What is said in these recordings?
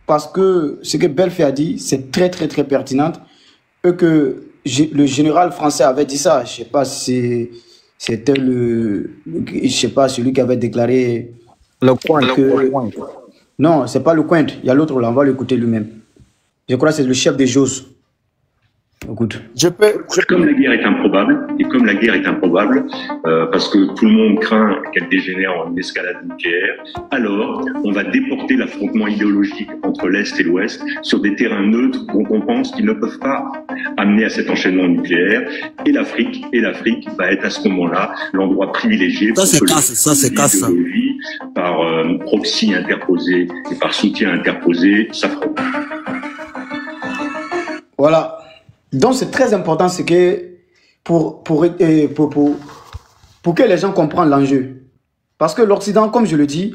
parce que ce que Belfé a dit, c'est très, très, très pertinent. Et que le général français avait dit ça. Je ne sais pas si c'était je sais pas, celui qui avait déclaré Le coin. que... Non, c'est pas le Coin. Il y a l'autre là, on va l'écouter lui-même. Je crois que c'est le chef des JOS. Écoute. Comme la guerre est improbable, parce que tout le monde craint qu'elle dégénère en une escalade nucléaire, alors on va déporter l'affrontement idéologique entre l'Est et l'Ouest sur des terrains neutres dont on pense qu'ils ne peuvent pas amener à cet enchaînement nucléaire. Et l'Afrique va être à ce moment-là l'endroit privilégié pour que l'idéologie, par proxy interposé et par soutien interposé, s'affrontent. Voilà. Donc c'est très important, c'est que pour que les gens comprennent l'enjeu. Parce que l'Occident, comme je le dis,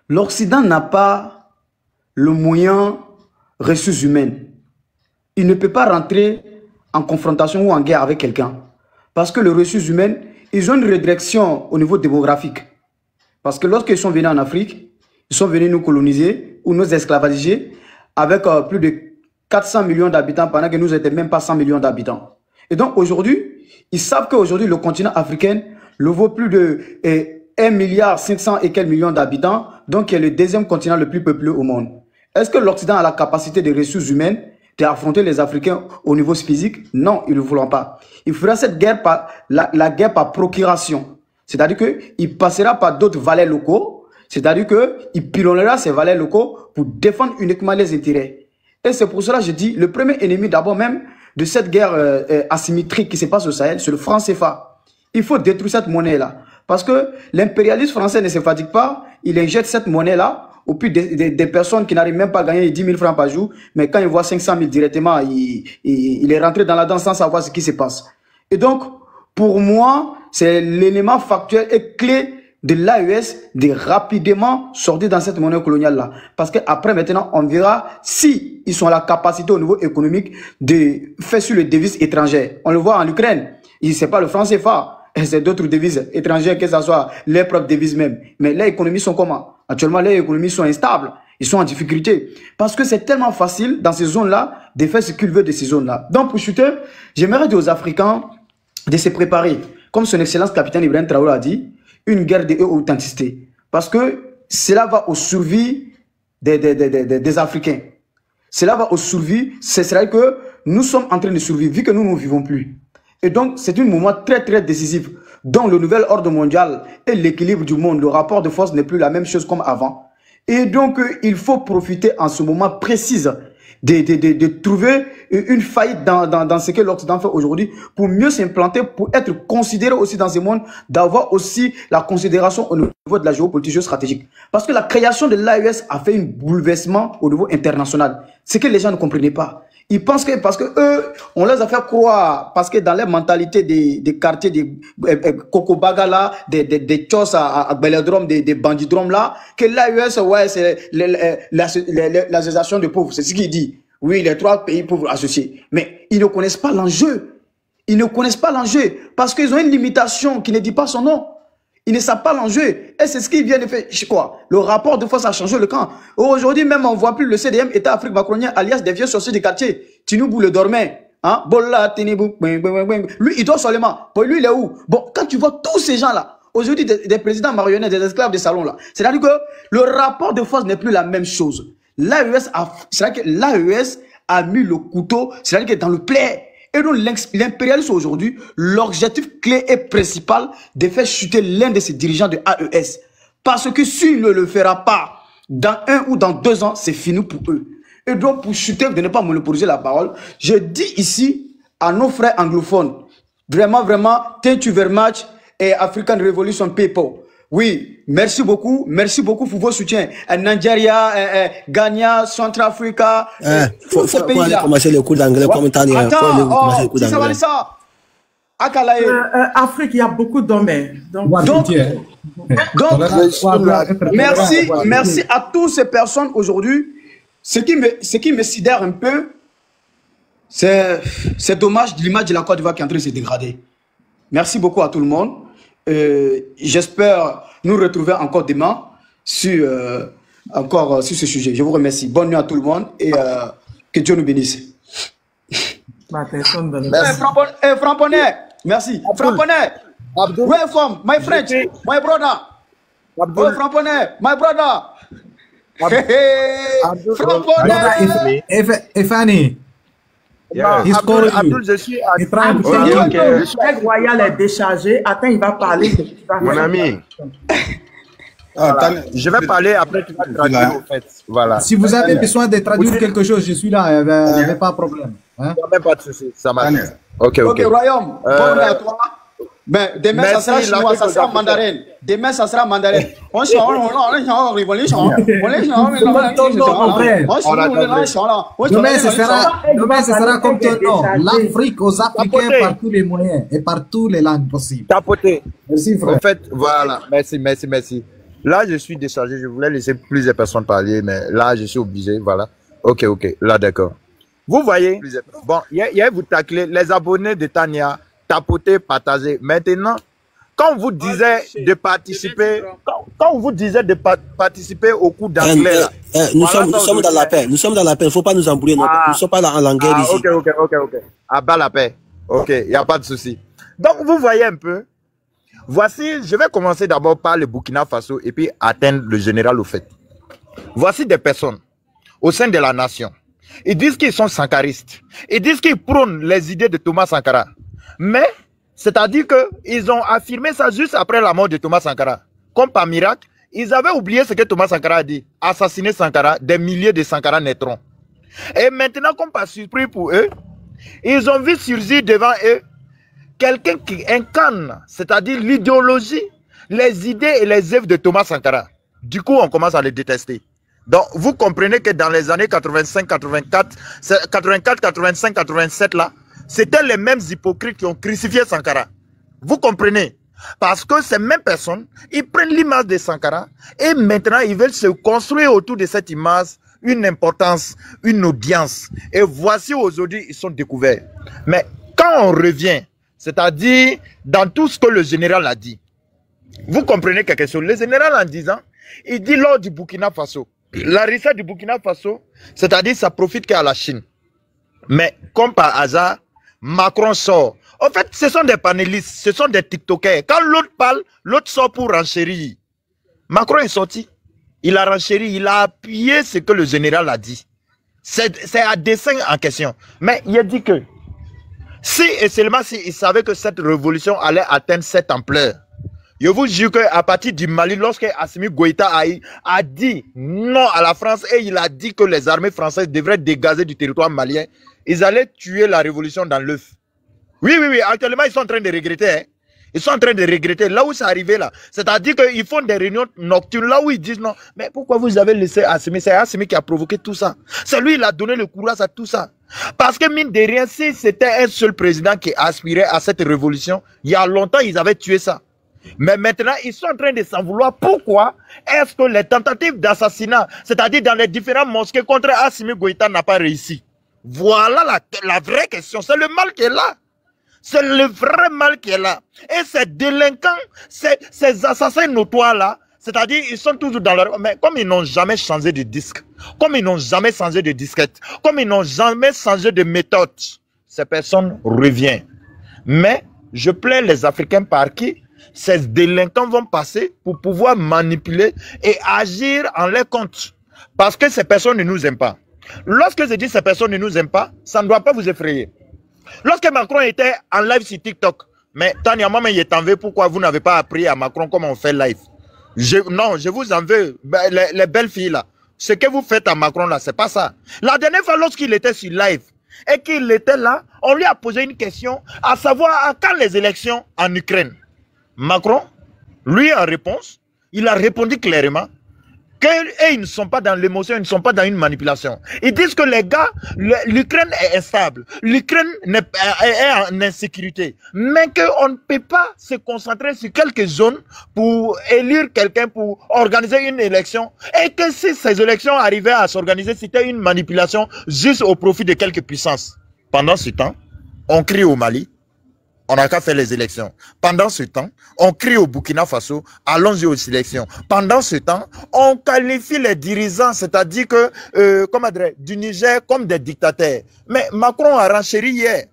l'Occident n'a pas le moyen ressources humaines. Il ne peut pas rentrer en confrontation ou en guerre avec quelqu'un. Parce que les ressources humaines, ils ont une réduction au niveau démographique. Parce que lorsqu'ils sont venus en Afrique, ils sont venus nous coloniser ou nous esclavager avec plus de 400 millions d'habitants pendant que nous n'étions même pas 100 millions d'habitants. Et donc aujourd'hui, ils savent qu'aujourd'hui le continent africain le vaut plus de 1,5 milliard et quelques millions d'habitants, donc qui est le deuxième continent le plus peuplé au monde. Est-ce que l'Occident a la capacité de ressources humaines d'affronter les Africains au niveau physique? Non, ils ne le voudront pas. Il fera cette guerre par la guerre par procuration. C'est-à-dire qu'il passera par d'autres valets locaux, c'est-à-dire qu'il pilonnera ces valets locaux pour défendre uniquement les intérêts. Et c'est pour cela que je dis, le premier ennemi d'abord même de cette guerre asymétrique qui se passe au Sahel, c'est le franc CFA. Il faut détruire cette monnaie-là. Parce que l'impérialisme français ne se fatigue pas, il injecte cette monnaie-là au plus des personnes qui n'arrivent même pas à gagner 10 000 francs par jour, mais quand ils voient 500 000 directement, il est rentré dans la danse sans savoir ce qui se passe. Et donc, pour moi, c'est l'élément factuel et clé de l'AES de rapidement sortir dans cette monnaie coloniale-là. Parce qu'après, maintenant, on verra si ils ont la capacité au niveau économique de faire sur les devises étrangères. On le voit en Ukraine. Ce n'est pas le franc CFA, c'est d'autres devises étrangères, que ce soit leurs propres devises même. Mais les économies sont comment? Actuellement, les économies sont instables. Ils sont en difficulté. Parce que c'est tellement facile dans ces zones-là de faire ce qu'ils veulent de ces zones-là. Donc, pour chuter, j'aimerais dire aux Africains de se préparer. Comme son Excellence capitaine Ibrahim Traoré a dit, une guerre de authenticité. Parce que cela va au survie des Africains. Cela va au survie, c'est-à-dire que nous sommes en train de survivre, vu que nous ne vivons plus. Et donc, c'est un moment très, très décisif, dont le nouvel ordre mondial et l'équilibre du monde, le rapport de force n'est plus la même chose comme avant. Et donc, il faut profiter en ce moment précis de trouver une faillite dans ce que l'Occident fait aujourd'hui pour mieux s'implanter, pour être considéré aussi dans ce monde, d'avoir aussi la considération au niveau de la géopolitique géostratégique. Parce que la création de l'AES a fait un bouleversement au niveau international. Ce que les gens ne comprenaient pas. Ils pensent que, parce que eux, on les a fait croire, parce que dans leur mentalité des quartiers, des Kokobaga là, des Tchos à Belledrome, des bandidromes là, que l'AES, ouais, c'est l'association de pauvres, c'est ce qu'il dit. Oui, les 3 pays pauvres associés. Mais ils ne connaissent pas l'enjeu. Ils ne connaissent pas l'enjeu, parce qu'ils ont une limitation qui ne dit pas son nom. Ils ne savent pas l'enjeu. Et c'est ce qu'ils viennent de faire. Quoi? Le rapport de force a changé le camp. Aujourd'hui même, on ne voit plus le CDM, État Afrique macronien, alias des vieux sorciers du quartier. Tinubu le dormait. Hein? Lui, il dort seulement. Pour lui, il est où? Bon, quand tu vois tous ces gens-là, aujourd'hui, des présidents marionnettes, des esclaves des salons là, c'est-à-dire que le rapport de force n'est plus la même chose. L'AES a mis le couteau, c'est-à-dire que dans le plaid. Et donc l'impérialisme aujourd'hui, l'objectif clé et principal de faire chuter l'un de ses dirigeants de AES. Parce que s'il ne le fera pas, dans 1 ou dans 2 ans, c'est fini pour eux. Et donc pour chuter, de ne pas monopoliser la parole, je dis ici à nos frères anglophones, vraiment, thank you very much et African Revolution People. Oui, merci beaucoup pour vos soutiens. Nigeria, Ghana, Centrafrica, faut aller commencer le cours d'anglais comme t'as dit. Afrique, il y a beaucoup d'hommes. Donc merci à toutes ces personnes aujourd'hui. Ce qui me sidère un peu, c'est dommage de l'image de la Côte d'Ivoire qui est en train de se dégrader. Merci beaucoup à tout le monde. J'espère nous retrouver encore demain sur encore sur ce sujet. Je vous remercie. Bonne nuit à tout le monde et que Dieu nous bénisse. Framponnet, merci. Framponnet, where from? My friend, my brother. Oh, Framponnet, my brother. Framponnet. Fanny. Abdul, je suis à Le royal est déchargé. Attends, il va parler. Mon ami. Je vais parler après, tu vas traduire au fait. Voilà. Si vous avez besoin de traduire quelque chose, je suis là, il n'y avait pas de problème. Hein? Même pas de souci, ça marche. Ok, Royaume, bonne à toi. Mais demain, ça sera chinois, ça sera mandarin. Demain, ça sera mandarin. Demain, ce sera comme ton nom. L'Afrique aux Africains par tous les moyens et par toutes les langues possibles. Tapoter. Merci, frère. En fait, voilà. Merci. Là, je suis déchargé. Je voulais laisser plusieurs personnes parler, mais là, je suis obligé. Voilà. Ok. Là, d'accord. Vous voyez, bon, hier, vous taclez les abonnés de Tania, tapoter, partager. Maintenant, quand on vous disait de participer, au cours d'anglais, nous sommes dans la paix. Nous sommes dans la paix. Il ne faut pas nous embrouiller. Nous ne sommes pas en guerre ici. Ok. À bas la paix. Ok, il n'y a pas de souci. Donc, vous voyez un peu. Voici, je vais commencer d'abord par le Burkina Faso et puis atteindre le général au fait. Voici des personnes au sein de la nation. Ils disent qu'ils sont sankaristes. Ils disent qu'ils prônent les idées de Thomas Sankara. Mais, c'est-à-dire qu'ils ont affirmé ça juste après la mort de Thomas Sankara. Comme par miracle, ils avaient oublié ce que Thomas Sankara a dit. Assassiner Sankara, des milliers de Sankara naîtront. Et maintenant, comme par surprise pour eux, ils ont vu surgir devant eux quelqu'un qui incarne, c'est-à-dire l'idéologie, les idées et les œuvres de Thomas Sankara. Du coup, on commence à les détester. Donc, vous comprenez que dans les années 85, 87 là, c'était les mêmes hypocrites qui ont crucifié Sankara. Vous comprenez? Parce que ces mêmes personnes, ils prennent l'image de Sankara et maintenant ils veulent se construire autour de cette image une importance, une audience. Et voici aujourd'hui, ils sont découverts. Mais quand on revient, c'est-à-dire dans tout ce que le général a dit, vous comprenez quelque chose. Le général en disant, il dit lors du Burkina Faso, la richesse du Burkina Faso, c'est-à-dire ça profite qu'à la Chine. Mais comme par hasard, Macron sort. En fait, ce sont des panélistes, ce sont des TikTokers. Quand l'autre parle, l'autre sort pour renchérir. Macron est sorti. Il a renchéri, il a appuyé ce que le général a dit. C'est à dessein en question. Mais il a dit que si et seulement si il savait que cette révolution allait atteindre cette ampleur, je vous jure qu'à partir du Mali, lorsque Assimi Goïta a dit non à la France et il a dit que les armées françaises devraient dégager du territoire malien, ils allaient tuer la révolution dans l'œuf. Oui, actuellement ils sont en train de regretter. Hein. Ils sont en train de regretter là où c'est arrivé là. C'est-à-dire qu'ils font des réunions nocturnes là où ils disent non, mais pourquoi vous avez laissé Assimi? C'est Assimi qui a provoqué tout ça. C'est lui qui a donné le courage à tout ça. Parce que mine de rien, si c'était un seul président qui aspirait à cette révolution, il y a longtemps ils avaient tué ça. Mais maintenant, ils sont en train de s'en vouloir. Pourquoi est-ce que les tentatives d'assassinat, c'est-à-dire dans les différents mosquées contre Assimi Goïta n'a pas réussi? Voilà la vraie question. C'est le mal qui est là. C'est le vrai mal qui est là. Et ces délinquants, ces assassins notoires-là, c'est-à-dire ils sont toujours dans leur... Mais comme ils n'ont jamais changé de disque, comme ils n'ont jamais changé de disquette, comme ils n'ont jamais changé de méthode, ces personnes reviennent. Mais je plains les Africains par qui ces délinquants vont passer pour pouvoir manipuler et agir en leur compte. Parce que ces personnes ne nous aiment pas. Lorsque je dis ces personnes ne nous aiment pas, ça ne doit pas vous effrayer. Lorsque Macron était en live sur TikTok, mais Tania, moi, il est en veut, pourquoi vous n'avez pas appris à Macron comment on fait live? Non, je vous en veux, les belles filles là. Ce que vous faites à Macron là, c'est pas ça. La dernière fois, lorsqu'il était sur live et qu'il était là, on lui a posé une question, à savoir à quand les élections en Ukraine. Macron, lui en réponse, il a répondu clairement qu'ils ne sont pas dans l'émotion, ils ne sont pas dans une manipulation. Ils disent que les gars, l'Ukraine est instable, l'Ukraine est en insécurité, mais qu'on ne peut pas se concentrer sur quelques zones pour élire quelqu'un, pour organiser une élection, et que si ces élections arrivaient à s'organiser, c'était une manipulation juste au profit de quelques puissances. Pendant ce temps, on crie au Mali, On n'a qu'à faire les élections. Pendant ce temps, on crie au Burkina Faso, allons-y aux élections. Pendant ce temps, on qualifie les dirigeants, c'est-à-dire que, du Niger comme des dictateurs. Mais Macron a renchéri hier.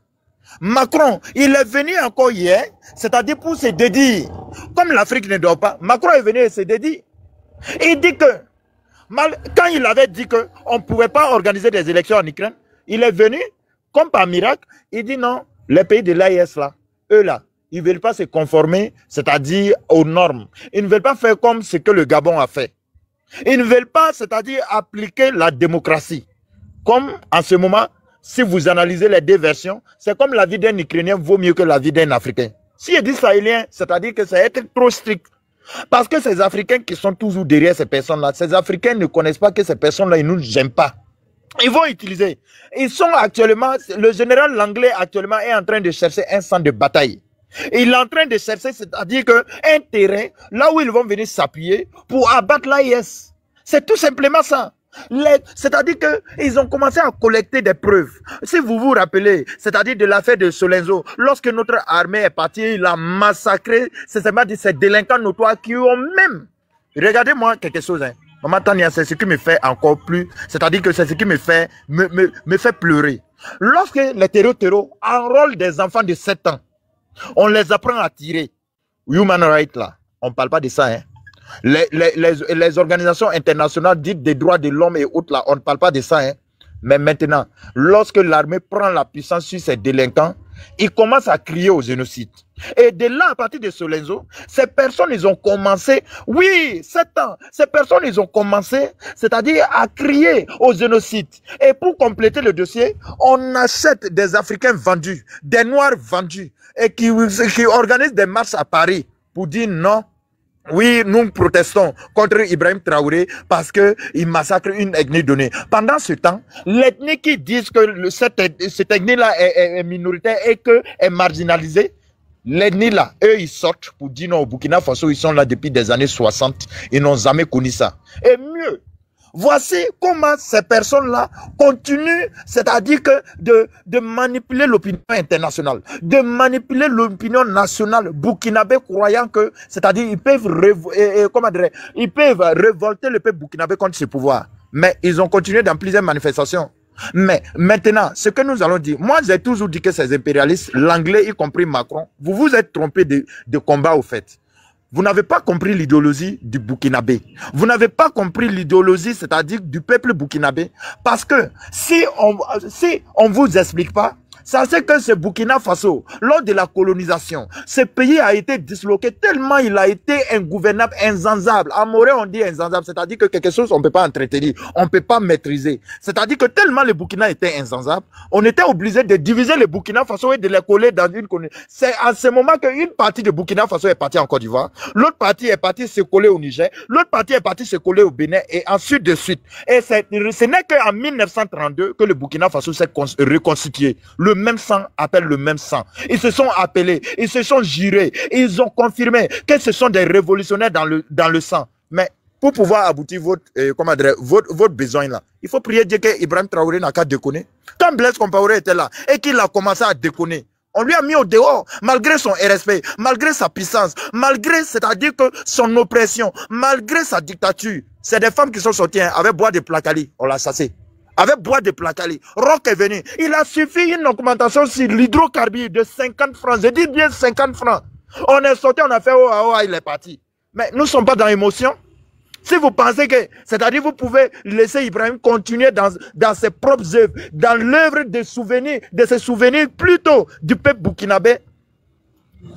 Macron, il est venu encore hier, c'est-à-dire pour se dédier. Comme l'Afrique ne dort pas, Macron est venu et se dédier. Il dit que, quand il avait dit qu'on ne pouvait pas organiser des élections en Ukraine, il est venu, comme par miracle, il dit non, les pays de l'AES là, eux là, ils ne veulent pas se conformer, c'est-à-dire aux normes. Ils ne veulent pas faire comme ce que le Gabon a fait. Ils ne veulent pas, c'est-à-dire appliquer la démocratie. Comme en ce moment, si vous analysez les deux versions, c'est comme la vie d'un Ukrainien vaut mieux que la vie d'un Africain. Si il dit sahélien, c'est-à-dire que c'est être trop strict. Parce que ces Africains qui sont toujours derrière ces personnes-là, ces Africains ne connaissent pas que ces personnes-là, ils ne nous aiment pas. Ils vont utiliser. Ils sont actuellement, le général Langlais actuellement est en train de chercher un champ de bataille. Il est en train de chercher, c'est-à-dire un terrain, là où ils vont venir s'appuyer pour abattre l'AIS. C'est tout simplement ça. C'est-à-dire qu'ils ont commencé à collecter des preuves. Si vous vous rappelez, c'est-à-dire de l'affaire de Solenzo, lorsque notre armée est partie, il a massacré, c'est ces délinquants notoires qui ont même... Regardez-moi quelque chose, hein. Maman Tania, c'est ce qui me fait encore plus, c'est-à-dire que c'est ce qui me fait pleurer. Lorsque les terreaux enrôlent des enfants de 7 ans, on les apprend à tirer. Human rights là, on ne parle pas de ça, hein. Les organisations internationales dites des droits de l'homme et autres là, on ne parle pas de ça, hein. Mais maintenant, lorsque l'armée prend la puissance sur ces délinquants, ils commencent à crier au génocide. Et de là, à partir de Solenzo, ces personnes, ils ont commencé, oui, 7 ans, ces personnes, ils ont commencé, c'est-à-dire à crier au génocide. Et pour compléter le dossier, on achète des Africains vendus, des Noirs vendus, et qui organisent des marches à Paris pour dire non. Oui, nous protestons contre Ibrahim Traoré parce qu'il massacre une ethnie donnée. Pendant ce temps, l'ethnie qui dit que cette ethnie-là est minoritaire et qu'elle est marginalisée, l'ethnie-là, eux, ils sortent pour dire non, au Burkina Faso, ils sont là depuis des années 60, ils n'ont jamais connu ça. Et mieux, voici comment ces personnes-là continuent, c'est-à-dire que de manipuler l'opinion internationale, de manipuler l'opinion nationale burkinabé, croyant que, c'est-à-dire ils peuvent révolter le peuple burkinabé contre ce pouvoir. Mais ils ont continué dans plusieurs manifestations. Mais maintenant, ce que nous allons dire, moi j'ai toujours dit que ces impérialistes, l'anglais y compris Macron, vous vous êtes trompé de combat au fait. Vous n'avez pas compris l'idéologie du Burkinabé. Vous n'avez pas compris l'idéologie, c'est-à-dire du peuple burkinabé. Parce que si on vous explique pas, sachez que ce Burkina Faso, lors de la colonisation, ce pays a été disloqué tellement il a été ingouvernable, inzanzable. À Morée, on dit inzanzable, c'est-à-dire que quelque chose on ne peut pas entretenir, on ne peut pas maîtriser. C'est-à-dire que tellement le Burkina était inzanzable, on était obligé de diviser le Burkina Faso et de les coller dans une colonie. C'est à ce moment qu'une partie de Burkina Faso est partie en Côte d'Ivoire, l'autre partie est partie se coller au Niger, l'autre partie est partie se coller au Bénin et ensuite de suite. Et ce n'est qu'en 1932 que le Burkina Faso s'est reconstitué. Le même sang appelle le même sang. Ils se sont appelés, ils se sont jurés, ils ont confirmé que ce sont des révolutionnaires dans le sang. Mais pour pouvoir aboutir votre besoin là, il faut prier Dieu que Ibrahim Traoré n'a qu'à déconner. Quand Blaise Compaoré était là et qu'il a commencé à déconner, on lui a mis au dehors, malgré son respect, malgré sa puissance, malgré, c'est-à-dire que son oppression, malgré sa dictature. C'est des femmes qui sont sorties avec bois de placali, on l'a chassé. Avec bois de placali. Rock est venu. Il a suffi une augmentation sur l'hydrocarbure de 50 francs. Je dis bien 50 francs. On est sorti, on a fait oh, il est parti. Mais nous ne sommes pas dans l'émotion. Si vous pensez que, c'est-à-dire vous pouvez laisser Ibrahim continuer dans ses propres œuvres, dans l'œuvre des souvenirs, de ses souvenirs plutôt du peuple burkinabé,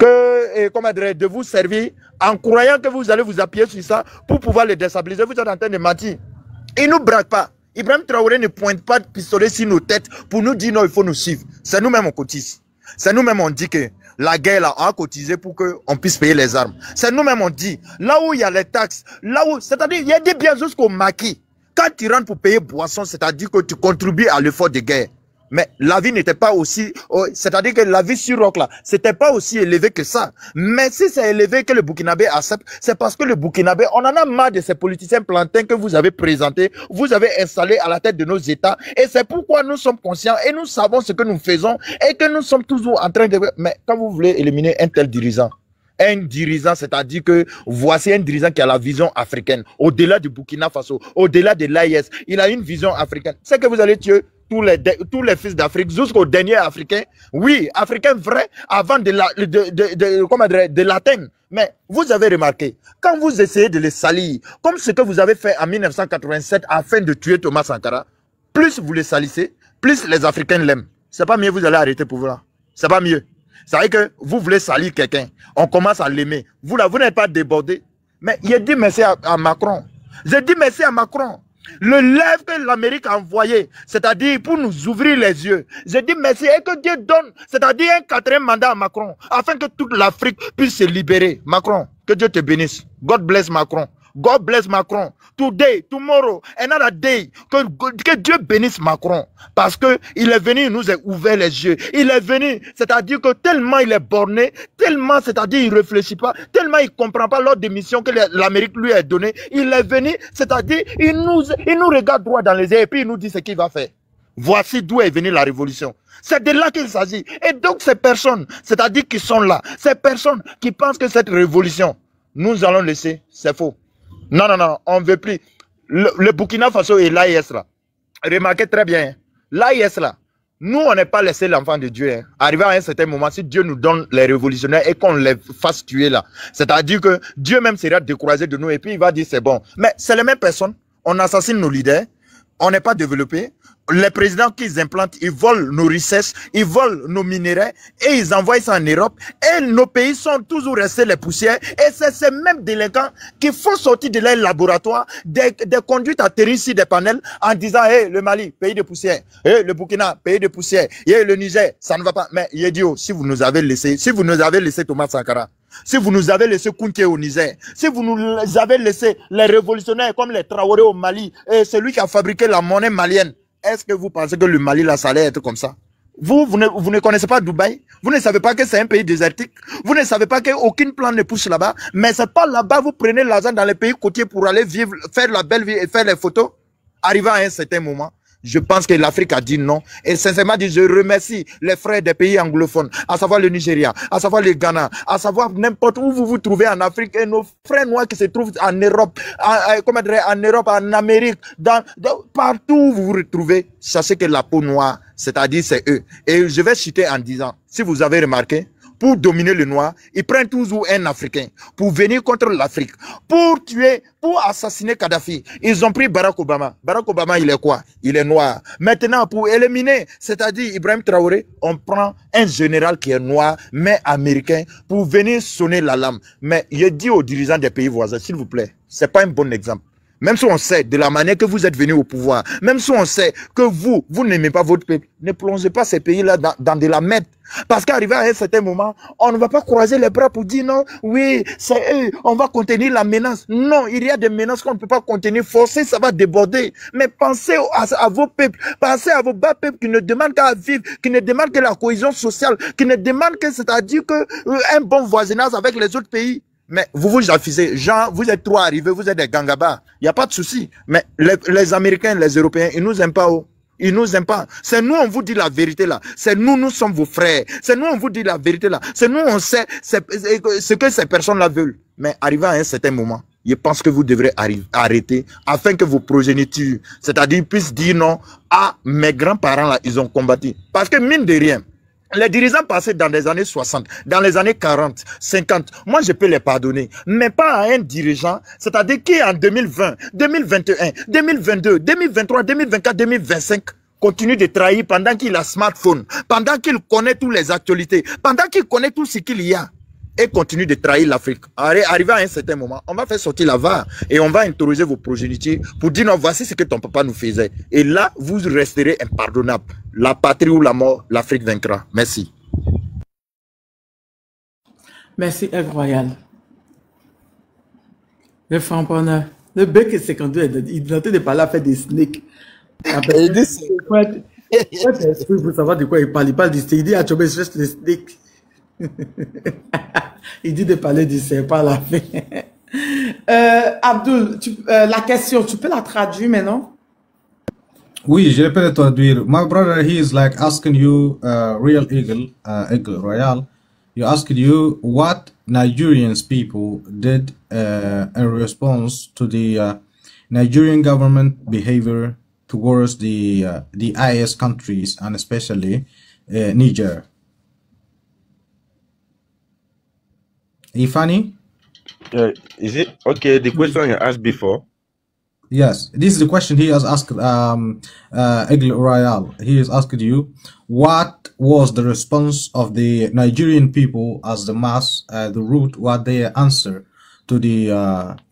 que, de vous servir en croyant que vous allez vous appuyer sur ça pour pouvoir le déstabiliser. Vous êtes en train de mentir. Il ne nous braque pas. Ibrahim Traoré ne pointe pas de pistolet sur nos têtes pour nous dire non, il faut nous suivre. C'est nous-mêmes on cotise. C'est nous-mêmes on dit que la guerre là, on a cotisé pour qu'on puisse payer les armes. C'est nous-mêmes on dit, là où il y a les taxes, là où, c'est-à-dire, il y a des biens jusqu'au maquis. Quand tu rentres pour payer boisson, c'est-à-dire que tu contribues à l'effort de guerre. Mais la vie n'était pas aussi, c'est-à-dire que la vie sur roc là, c'était pas aussi élevé que ça. Mais si c'est élevé que le Burkinabé accepte, c'est parce que le Burkinabé, on en a marre de ces politiciens plantains que vous avez présentés, vous avez installés à la tête de nos États. Et c'est pourquoi nous sommes conscients et nous savons ce que nous faisons et que nous sommes toujours en train de... Mais quand vous voulez éliminer un tel dirigeant, c'est-à-dire que voici un dirigeant qui a la vision africaine, au-delà du Burkina Faso, au-delà de l'AIS, il a une vision africaine. C'est que vous allez tuer tous les fils d'Afrique jusqu'au dernier Africain. Oui, Africain vrai, avant de l'atteindre. Mais vous avez remarqué, quand vous essayez de les salir, comme ce que vous avez fait en 1987 afin de tuer Thomas Sankara, plus vous les salissez, plus les Africains l'aiment. C'est pas mieux, vous allez arrêter pour vous là. C'est pas mieux. C'est vrai que vous voulez salir quelqu'un, on commence à l'aimer. Vous là, vous n'êtes pas débordé. Mais il a dit merci à Macron. J'ai dit merci à Macron. Le lève que l'Amérique a envoyé, c'est-à-dire pour nous ouvrir les yeux. J'ai dit merci et que Dieu donne, c'est-à-dire un 4e mandat à Macron, afin que toute l'Afrique puisse se libérer. Macron, que Dieu te bénisse. God bless Macron. God bless Macron. Today, tomorrow, another day. Que Dieu bénisse Macron. Parce que il est venu, il nous a ouvert les yeux. Il est venu, c'est-à-dire que tellement il est borné, tellement, c'est-à-dire il ne réfléchit pas, tellement il ne comprend pas l'ordre de mission que l'Amérique lui a donné. Il est venu, c'est-à-dire il nous regarde droit dans les yeux et puis il nous dit ce qu'il va faire. Voici d'où est venue la révolution. C'est de là qu'il s'agit. Et donc ces personnes, c'est-à-dire qui sont là, ces personnes qui pensent que cette révolution, nous allons laisser, c'est faux. Non, non, non, on ne veut plus. Le Burkina Faso et l'AIS là. Remarquez très bien, l'AIS là, nous on n'est pas laissé l'enfant de Dieu. Hein. Arrivé à un certain moment, si Dieu nous donne les révolutionnaires et qu'on les fasse tuer là, c'est-à-dire que Dieu même sera découragé de nous et puis il va dire c'est bon. Mais c'est les mêmes personnes, on assassine nos leaders, on n'est pas développé. Les présidents qu'ils implantent, ils volent nos richesses, ils volent nos minéraux et ils envoient ça en Europe. Et nos pays sont toujours restés les poussières. Et c'est ces mêmes délinquants qui font sortir de leur laboratoire des conduites atterries sur des panels en disant hey, le Mali, pays de poussière. Hey, le Burkina, pays de poussière. Hey, le Niger, ça ne va pas. Mais il dit, oh, si vous nous avez laissé Thomas Sankara, si vous nous avez laissé Kounké au Niger, si vous nous avez laissé les révolutionnaires comme les Traoré au Mali, et celui qui a fabriqué la monnaie malienne, est-ce que vous pensez que le Mali, là, ça allait être comme ça? Vous ne connaissez pas Dubaï? Vous ne savez pas que c'est un pays désertique? Vous ne savez pas qu'aucune plante ne pousse là-bas? Mais c'est pas là-bas, vous prenez l'argent dans les pays côtiers pour aller vivre, faire la belle vie et faire les photos? Arrivé à un certain moment, je pense que l'Afrique a dit non. Et sincèrement, je remercie les frères des pays anglophones, à savoir le Nigeria, à savoir le Ghana, à savoir n'importe où vous vous trouvez en Afrique, et nos frères noirs qui se trouvent en Europe, en Europe, en Amérique, partout où vous vous retrouvez, sachez que la peau noire, c'est-à-dire c'est eux. Et je vais citer en disant, si vous avez remarqué, pour dominer le noir, ils prennent toujours un Africain pour venir contre l'Afrique, pour tuer, pour assassiner Kadhafi. Ils ont pris Barack Obama. Barack Obama, il est quoi? Il est noir. Maintenant, pour éliminer, c'est-à-dire Ibrahim Traoré, on prend un général qui est noir, mais américain, pour venir sonner l'alarme. Mais il dit aux dirigeants des pays voisins, s'il vous plaît, c'est pas un bon exemple. Même si on sait de la manière que vous êtes venu au pouvoir, même si on sait que vous n'aimez pas votre peuple, ne plongez pas ces pays-là dans de la merde. Parce qu'arrivé à un certain moment, on ne va pas croiser les bras pour dire non, oui, c'est eux, on va contenir la menace. Non, il y a des menaces qu'on ne peut pas contenir, forcer, ça va déborder. Mais pensez à vos peuples, pensez à vos bas peuples qui ne demandent qu'à vivre, qui ne demandent que la cohésion sociale, qui ne demandent que, c'est-à-dire que un bon voisinage avec les autres pays. Mais vous vous affincez, genre, vous êtes trop arrivés, vous êtes des gangabas. Il n'y a pas de souci. Mais les Américains, les Européens, ils nous aiment pas. Oh. Ils nous aiment pas. C'est nous, on vous dit la vérité là. C'est nous, nous sommes vos frères. C'est nous, on vous dit la vérité là. C'est nous, on sait ce que ces personnes-là veulent. Mais arrivé à un certain moment, je pense que vous devrez arrêter afin que vos progénitures, c'est-à-dire puissent dire non à mes grands-parents là, ils ont combattu. Parce que mine de rien, les dirigeants passés dans les années 60, dans les années 40, 50, moi je peux les pardonner, mais pas à un dirigeant, c'est-à-dire qui en 2020, 2021, 2022, 2023, 2024, 2025, continue de trahir pendant qu'il a smartphone, pendant qu'il connaît toutes les actualités, pendant qu'il connaît tout ce qu'il y a, et continue de trahir l'Afrique. Arrivé à un certain moment, on va faire sortir la VAR et on va interroger vos progénitures pour dire non, voici ce que ton papa nous faisait. Et là, vous resterez impardonnable. La patrie ou la mort, l'Afrique vaincra. Merci. Merci, Aigle Royal. Le framponneur. Le bec est 52, il est en train de parler à faire des snakes. Vous savez de quoi il parle? Il parle du steak. Il dit à Chobé, je reste le steak. Il dit de parler du serpent à la fin. Abdul, la question, tu peux la traduire maintenant? Oui, je peux le traduire. My brother, he is like asking you, Real Eagle, Eagle Royal, he asked you what Nigerians people did in response to the Nigerian government behavior towards the IS countries and especially Niger. Ifani? Is it okay? The question you asked before. Yes, this is the question he has asked Eagle Royal. He has asked you, what was the response of the Nigerian people as the mass, the root, what their answer to the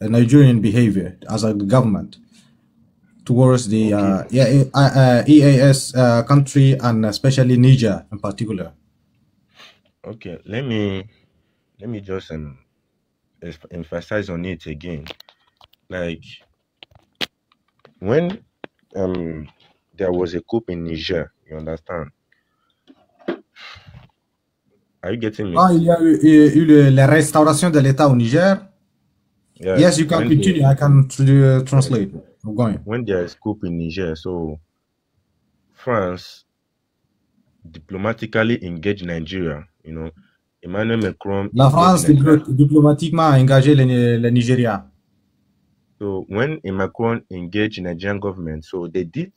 Nigerian behavior as a government towards the EAS country and especially Niger in particular? Okay, let me just emphasize on it again. Like, when there was a coup in Niger, you understand? Are you getting me? Ah, il y a eu la restauration de l'État au Niger. Yeah, Yes, you can continue. I can translate. I'm going. When there is coup in Niger, so France diplomatically engaged Nigeria. You know, Emmanuel Macron. La France diplomatiquement a engagé le Nigeria. So when Macron engaged Nigerian government, so they did,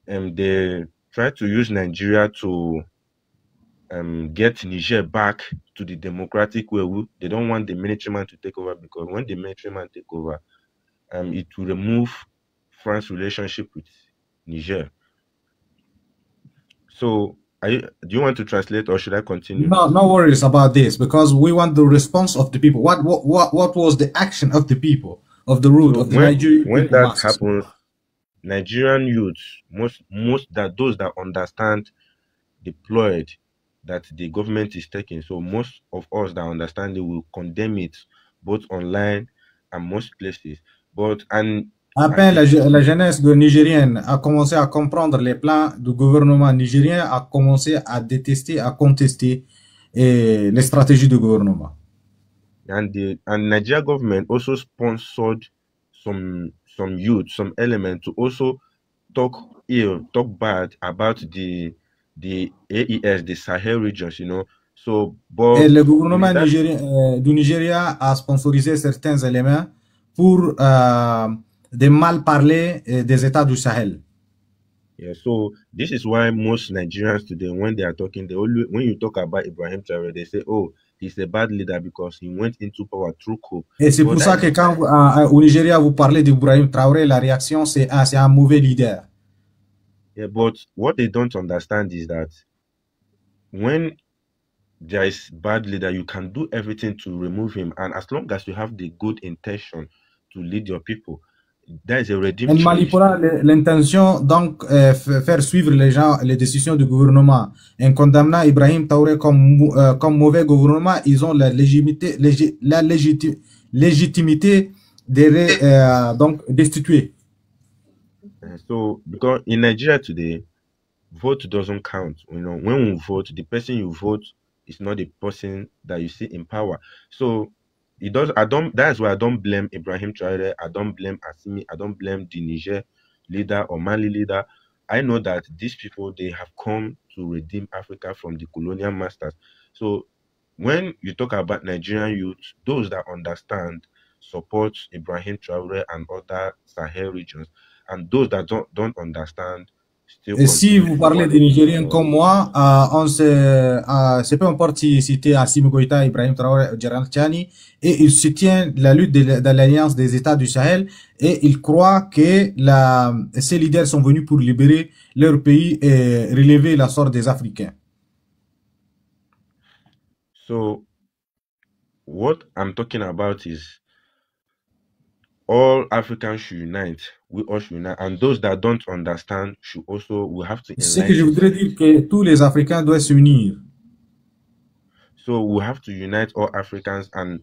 they tried to use Nigeria to get Niger back to the democratic way. They don't want the military man to take over, because when the military man take over, it will remove France's relationship with Niger. So, do you want to translate, or should I continue? No worries about this, because we want the response of the people. What was the action of the people, of the root, of the Nigerian people? When that happens, Nigerian youths, most that those that understand the plight that the government is taking, so most of us that understand it will condemn it both online and most places. But à peine la jeunesse nigérienne a commencé à comprendre les plans du gouvernement nigérien, a commencé à détester, à contester les stratégies du gouvernement. And Nigeria government also sponsored some youth, some elements to also talk bad about the AES, the Sahel regions, you know. So, but et le gouvernement du Nigeria a sponsorisé certains éléments pour de mal parler des États du Sahel. Yeah, so this is why most Nigerians today, when they are talking, when you talk about Ibrahim Traoré, they say, oh, he's a bad leader because he went into power through coup. Et c'est pour ça que quand au Nigeria vous parlez d'Ibrahim Traoré, la réaction c'est un mauvais leader. Yeah, but what they don't understand is that when there is bad leader, you can do everything to remove him, and as long as you have the good intention to lead your people, there is a redemption. En manipulant l'intention, donc faire suivre les gens les décisions du gouvernement, en condamnant Ibrahim Traoré comme mauvais gouvernement, ils ont la légitimité de donc destituer. So, because in Nigeria today, vote doesn't count. You know, when we vote, the person you vote is not the person that you see in power. So it does. That's why I don't blame Ibrahim Traoré. I don't blame Assimi. I don't blame the Niger leader or Mali leader. I know that these people, they have come to redeem Africa from the colonial masters. So when you talk about Nigerian youth, those that understand support Ibrahim Traoré and other Sahel regions, and those that don't understand. Et si vous parlez des Nigériens comme moi, c'est peu importe si c'était Assimi Goïta, Ibrahim Traoré, Gerald Tchani, et ils soutiennent la lutte de l'Alliance des États du Sahel, et ils croient que ces leaders sont venus pour libérer leur pays et relever la sorte des Africains. So, what I'm talking about is all Africans should unite. We all should unite, and those that don't understand should also. We have to. C'est que je voudrais dire que tous les Africains doivent s'unir. So we have to unite all Africans and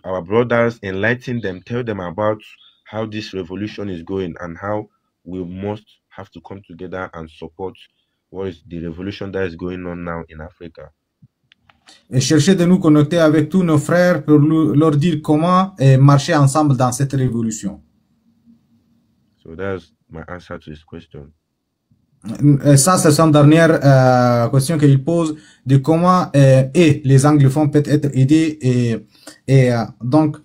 our brothers, enlighten them, tell them about how this revolution is going and how we must have to come together and support what is the revolution that is going on now in Africa. Et chercher de nous connecter avec tous nos frères pour leur dire comment marcher ensemble dans cette révolution. So that's my answer to this question. Et ça, c'est son dernière question qu'il pose de comment les anglophones peuvent être aidés et donc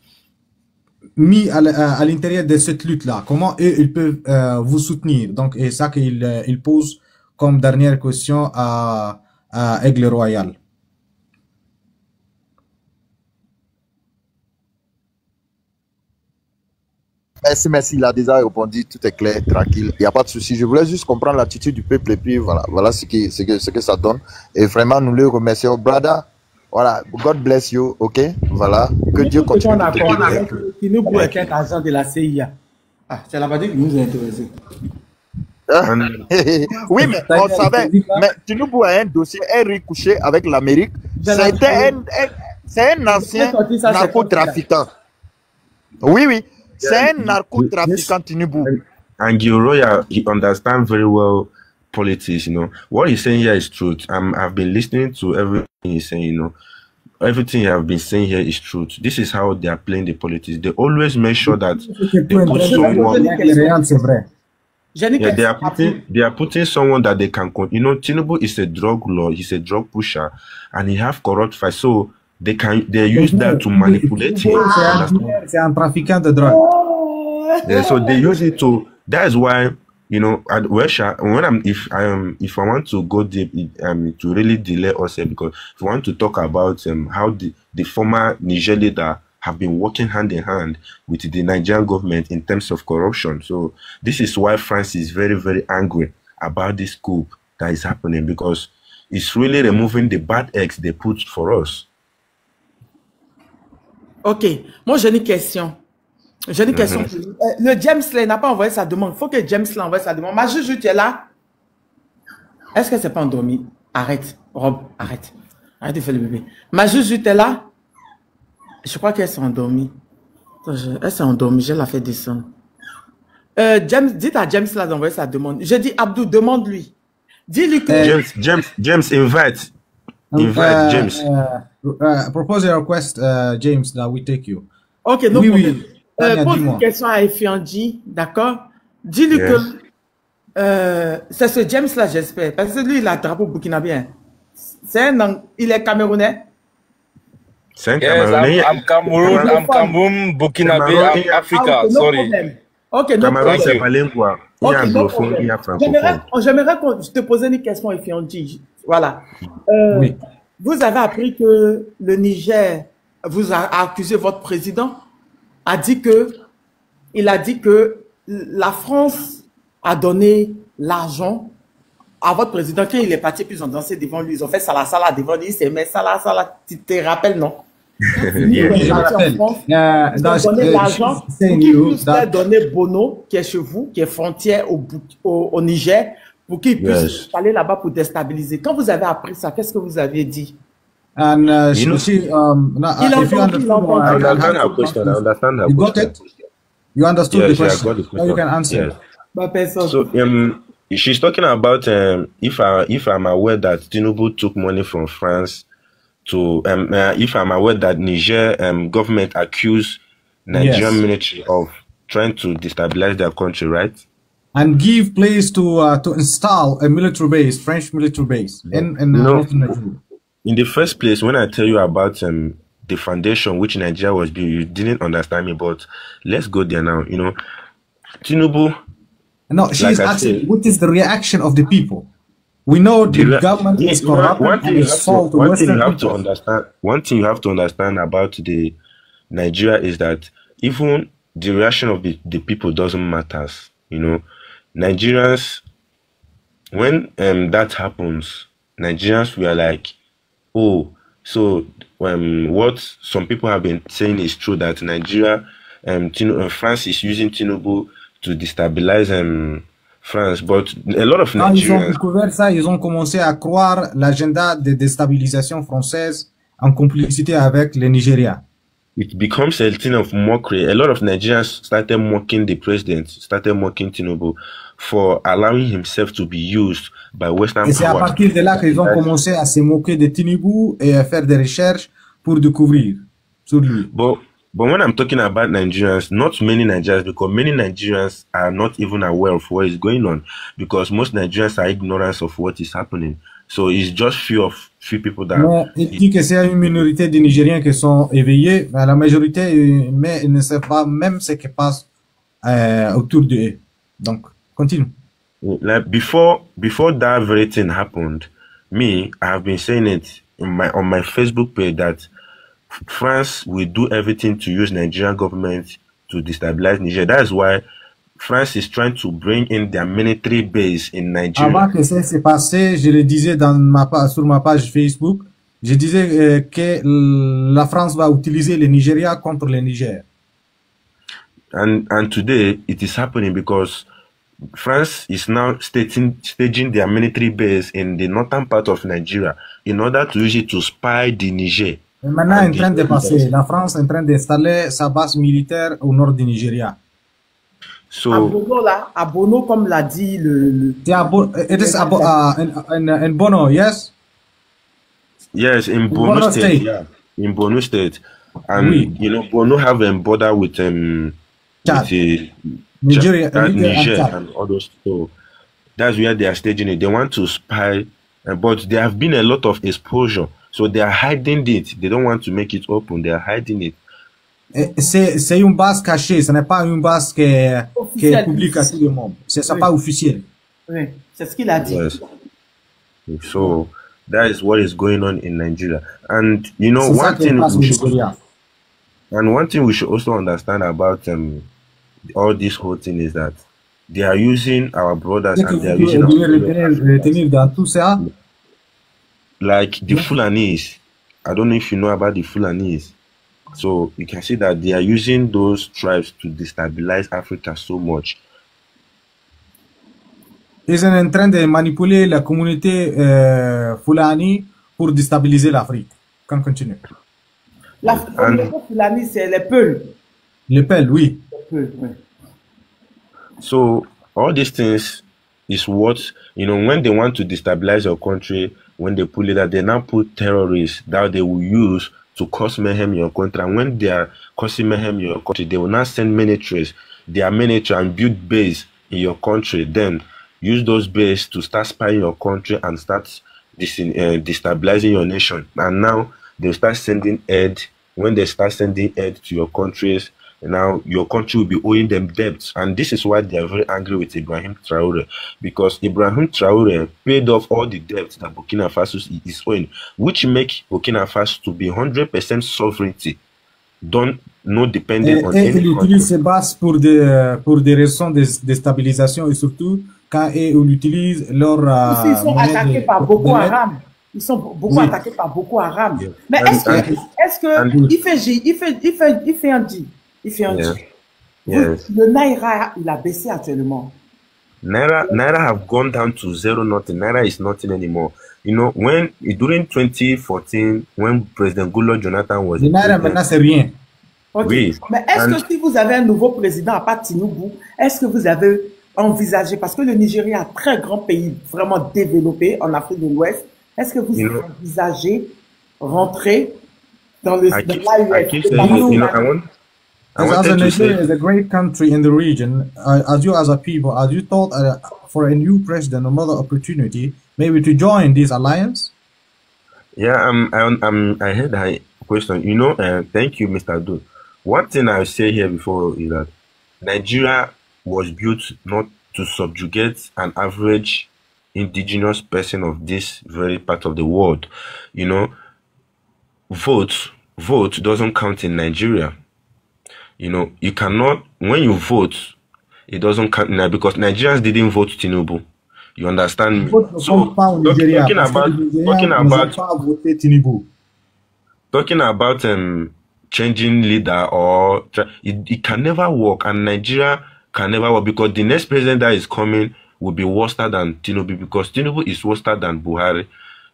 mis à l'intérieur de cette lutte-là. Comment eux, ils peuvent vous soutenir. Donc, et ça qu'il pose comme dernière question à Aigle Royal. Merci, il a déjà répondu, tout est clair, tranquille, il n'y a pas de souci. Je voulais juste comprendre l'attitude du peuple et puis voilà ce que ça donne. Et vraiment, nous le remercions, brother. Voilà, God bless you, ok? Voilà, que Dieu continue de te bénir. Tinubu est un agent de la CIA. Ah, tu l'as pas dit que nous intéressés. Oui, mais on savait, mais Tinubu a un dossier, un ricochet avec l'Amérique. C'est un ancien narcotrafiquant. Oui. C'est un narcotrafiquant, Tinubu. And Royal, he understands very well politics, you know. What he's saying here is truth. I've been listening to everything he's saying, you know. Everything you have been saying here is truth. This is how they are playing the politics. They always make sure that they put someone. Yeah, they are putting someone that they can. You know, Tinubu is a drug lord. He's a drug pusher, and he have corrupt fights. So they use that to manipulate him. C'est un trafiquant de drogue. Yeah, so they use it to. That is why, you know, at Russia, if I want to go deep, to really delay us here, because if we want to talk about how the former Niger leader have been working hand in hand with the Nigerian government in terms of corruption. So this is why France is very, very angry about this coup that is happening, because it's really removing the bad eggs they put for us. Ok, moi j'ai une question. J'ai une question. Le James Lay n'a pas envoyé sa demande. Il faut que James Lay envoie sa demande. Ma Juju, tu es là? Est-ce que c'est pas endormi? Arrête, Rob, arrête. Arrête de faire le bébé. Ma Juju, tu es là? Je crois qu'elle s'est endormie. Elle s'est endormie, je la fais descendre. Dites à James Lay d'envoyer sa demande. Je dis, Abdou, demande-lui. Dis-lui que... James, invite James. Propose a request, James, that we take you. Ok, non, pose une question à Effianji, d'accord? Dis-lui que c'est ce James-là, j'espère, parce que lui, il a un drapeau burkinabé. Il est camerounais? C'est un Camerounais. I'm Cameroon, Burkinabe, I'm Africa, sorry. Ok, non, Cameroun, c'est pas lingua. Il y a anglophone, il y a francophone. J'aimerais que te pose une question, Effianji. Voilà. Oui. Vous avez appris que le Niger vous a accusé, votre président il a dit que la France a donné l'argent à votre président quand il est parti, puis ils ont dansé devant lui, ils ont fait Salah devant lui, c'est mais Salah, tu te rappelles, non? Ils ont donné l'argent pour qu'ils puissent donner Bono, qui est chez vous, qui est frontière au Niger, pour qu'ils puissent aller là-bas pour déstabiliser. Quand vous avez appris ça, qu'est-ce que vous avez dit? And I understand her question. I understand her question. You understood the question. I got the question. You can answer. Yes. So she's talking about if I'm aware that Tinubu took money from France to if I'm aware that Niger government accused Nigerian military of trying to destabilize their country, right? And give place to install a military base, French military base in northern Nigeria. In the first place, when I tell you about the foundation which Nigeria was built, you didn't understand me, but let's go there now. You know, Tinubu. No, she's asking, what is the reaction of the people? We know the government is corrupt. One thing you have to understand about the Nigeria is that even the reaction of the people doesn't matter. You know, Nigerians, when that happens, Nigerians were like, oh, so what some people have been saying is true, that Nigeria, France is using Tinubu to destabilize France, but a lot of Nigerians... Ils ont découvert ça, ils ont commencé à croire l'agenda de déstabilisation française en complicité avec le Nigeria. It becomes a thing of mockery. A lot of Nigerians started mocking the president, started mocking Tinubu. for allowing himself to be used by Western Et c'est à powers. partir de là qu'ils ont commencé à se moquer de Tinubu et à faire des recherches pour découvrir sur lui. But when I'm talking about Nigerians, not many Nigerians, because many Nigerians are not even aware of what is going on, because most Nigerians are ignorant of what is happening. So it's just few people that. Mais il dit que c'est une minorité de Nigériens qui sont éveillés, mais la majorité, mais ils ne savent pas même ce qui passe autour d'eux. Donc, continue. Like before that very thing happened, me, I have been saying it on my Facebook page that France will do everything to use Nigerian government to destabilize Niger. That is why France is trying to bring in their military base in Nigeria. Avant que ça s'est passé, je le disais sur ma page Facebook, je disais que la France va utiliser le Nigeria contre le Niger. And today it is happening because France is now staging their military base in the northern part of Nigeria in order to use it to spy the Niger. Et maintenant, en train de passer, la France est en train d'installer sa base militaire au nord du Nigeria. So, à Bono, là, à Bono, comme l'a dit le it is in Bono, yes? Yes, in Bono State. Yeah, in Bono State. And, you know, Bono have a border with Nigeria, Niger and all those. So that's where they are staging it. They want to spy, but there have been a lot of exposure. So they are hiding it. They don't want to make it open. They are hiding it. C'est une base cachée. Ce n'est pas une base qui est publique à tout le monde. C'est pas officiel. Oui, c'est ce qu'il a dit. Yes. So that is what is going on in Nigeria. And you know, one thing we should also understand about all this whole thing is that they are using our brothers and they are using like the Fulanis. I don't know if you know about the Fulanis. So you can see that they are using those tribes to destabilize Africa so much. Ils sont en train de manipuler la communauté Fulani pour déstabiliser l'Afrique. Qu'on continue. La communauté Fulani, c'est les Peuls. Les Peuls, oui. So all these things is what, you know, when they want to destabilize your country, when they pull it out, they now put terrorists that they will use to cause mayhem in your country. And when they are causing mayhem in your country, they will now send militaries, their military, and build base in your country. Then use those bases to start spying your country and start destabilizing your nation. And now they'll start sending aid. When they start sending aid to your countries, now your country will be owing them debts. And this is why they are very angry with Ibrahim Traore, because Ibrahim Traore paid off all the debts that Burkina Faso is owing, which make Burkina Faso to be 100% sovereignty, not dependent on any country. Ils utilisent ces bases pour des raisons de déstabilisation et surtout quand ils utilisent leur... Ils sont attaqués par Boko Haram. Ils sont beaucoup attaqués par Boko Haram. Yeah. Mais est-ce que il fait un deal? Il fait un deal. Yes. Le Naira, il a baissé actuellement. Naira have gone down to zero nothing. Naira is nothing anymore. You know, during 2014, when President Goodluck Jonathan was... Le Naira maintenant c'est rien. Okay. Oui. Mais est-ce que si vous avez un nouveau président à part Tinubu, est-ce que vous avez envisagé, parce que le Nigeria est un très grand pays vraiment développé en Afrique de l'Ouest, est-ce que vous envisagez rentrer dans l'AUF? As Nigeria is a great country in the region, as you as a people, as you thought for a new president, another opportunity, maybe to join this alliance? Yeah, I heard that question. You know, thank you, Mr. Do. One thing I'll say here before is that Nigeria was built not to subjugate an average indigenous person of this very part of the world. You know, vote doesn't count in Nigeria. You know, you cannot, when you vote, it doesn't count now because Nigerians didn't vote Tinubu. You understand me? So talking about changing leader or it can never work, and Nigeria can never work because the next president that is coming will be worse than Tinubu, because Tinubu is worse than Buhari,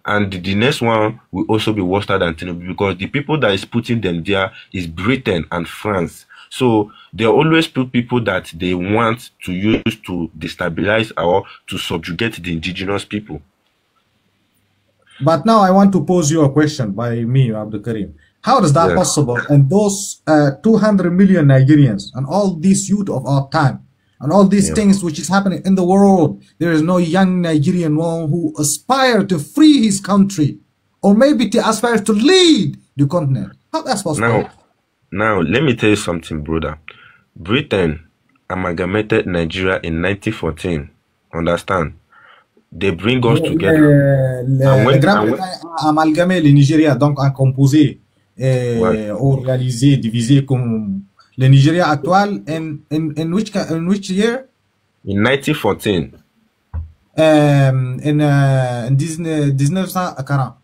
and the next one will also be worse than Tinubu because the people that is putting them there is Britain and France. So they always put people that they want to use to destabilize or to subjugate the indigenous people. But now I want to pose you a question by me, Abdul Karim. How is that possible? And those 200 million Nigerians and all these youth of our time and all these things which is happening in the world, there is no young Nigerian one who aspire to free his country or maybe to aspire to lead the continent. How that's possible? Now, let me tell you something, brother. Britain amalgamated Nigeria in 1914. Understand? They bring us together. Amalgamer le Nigeria, donc à composer, organiser, diviser comme le Nigeria actuel. In which year? In 1914. In 1940.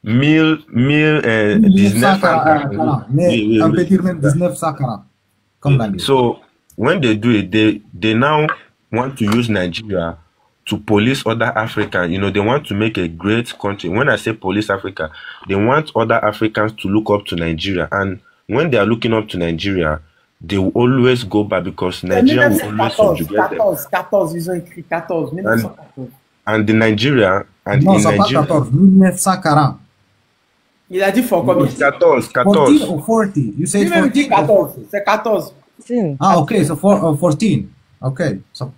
1940. So when they do it, they now want to use Nigeria to police other Africans. You know, they want to make a great country. When I say police Africa, they want other Africans to look up to Nigeria. And when they are looking up to Nigeria, they will always go back because Nigeria will always subjugate them. 14, ils ont écrit 14, 1914. And the Nigeria, and non, in Nigeria... 14, 1940. Il a dit for combien? 14. 14 or 40? You said 14? 14. C'est 14. Ah, okay, so 14. Okay, so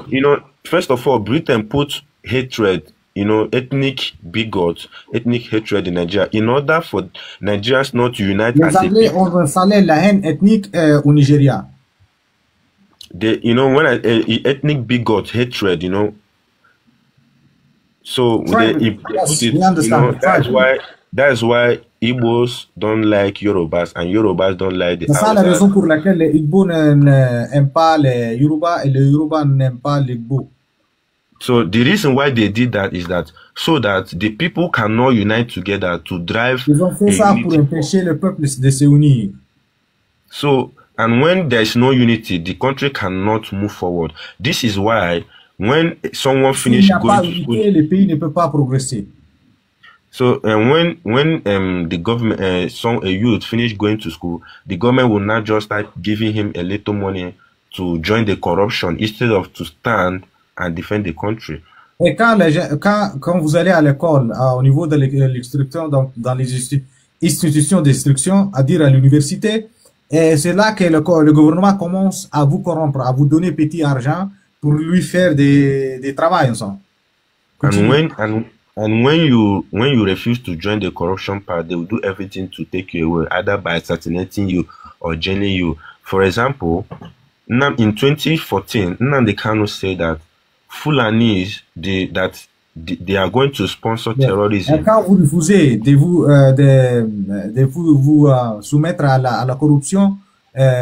you know, first of all, Britain put hatred, you know, ethnic bigot, ethnic hatred in Nigeria in order for Nigerians not to unite as a Anglais ont installé la haine ethnique au Nigeria. You know, when ethnic bigot, hatred, you know, so yes, we understand. You know, that's why Igbos don't like Yorubas and Yorubas don't like the Hausa. C'est ça la raison pour laquelle les Igbo n'aiment pas les Yoruba et les Yoruba n'aiment pas les Igbo. So the reason why they did that is that so that the people cannot unite together to drive. Ils ont fait ça pour empêcher le peuple de se unir. So, and when there is no unity, the country cannot move forward. This is why when someone finishes going to school, le pays ne peut pas progresser. So when the government, a youth finish going to school, the government will not just start giving him a little money to join the corruption instead of to stand and defend the country. Et quand vous allez à l'école, au niveau de l'instruction, dans les institutions d'instruction, à dire à l'université, c'est là que le gouvernement commence à vous corrompre, à vous donner petit argent pour lui faire des travails ensemble. And when you refuse to join the corruption part, they will do everything to take you away, either by assassinating you or jailing you. For example, in 2014, Nnamdi Kanu said that Fulanis, they are going to sponsor terrorism. Et quand vous refusez de vous soumettre à la corruption,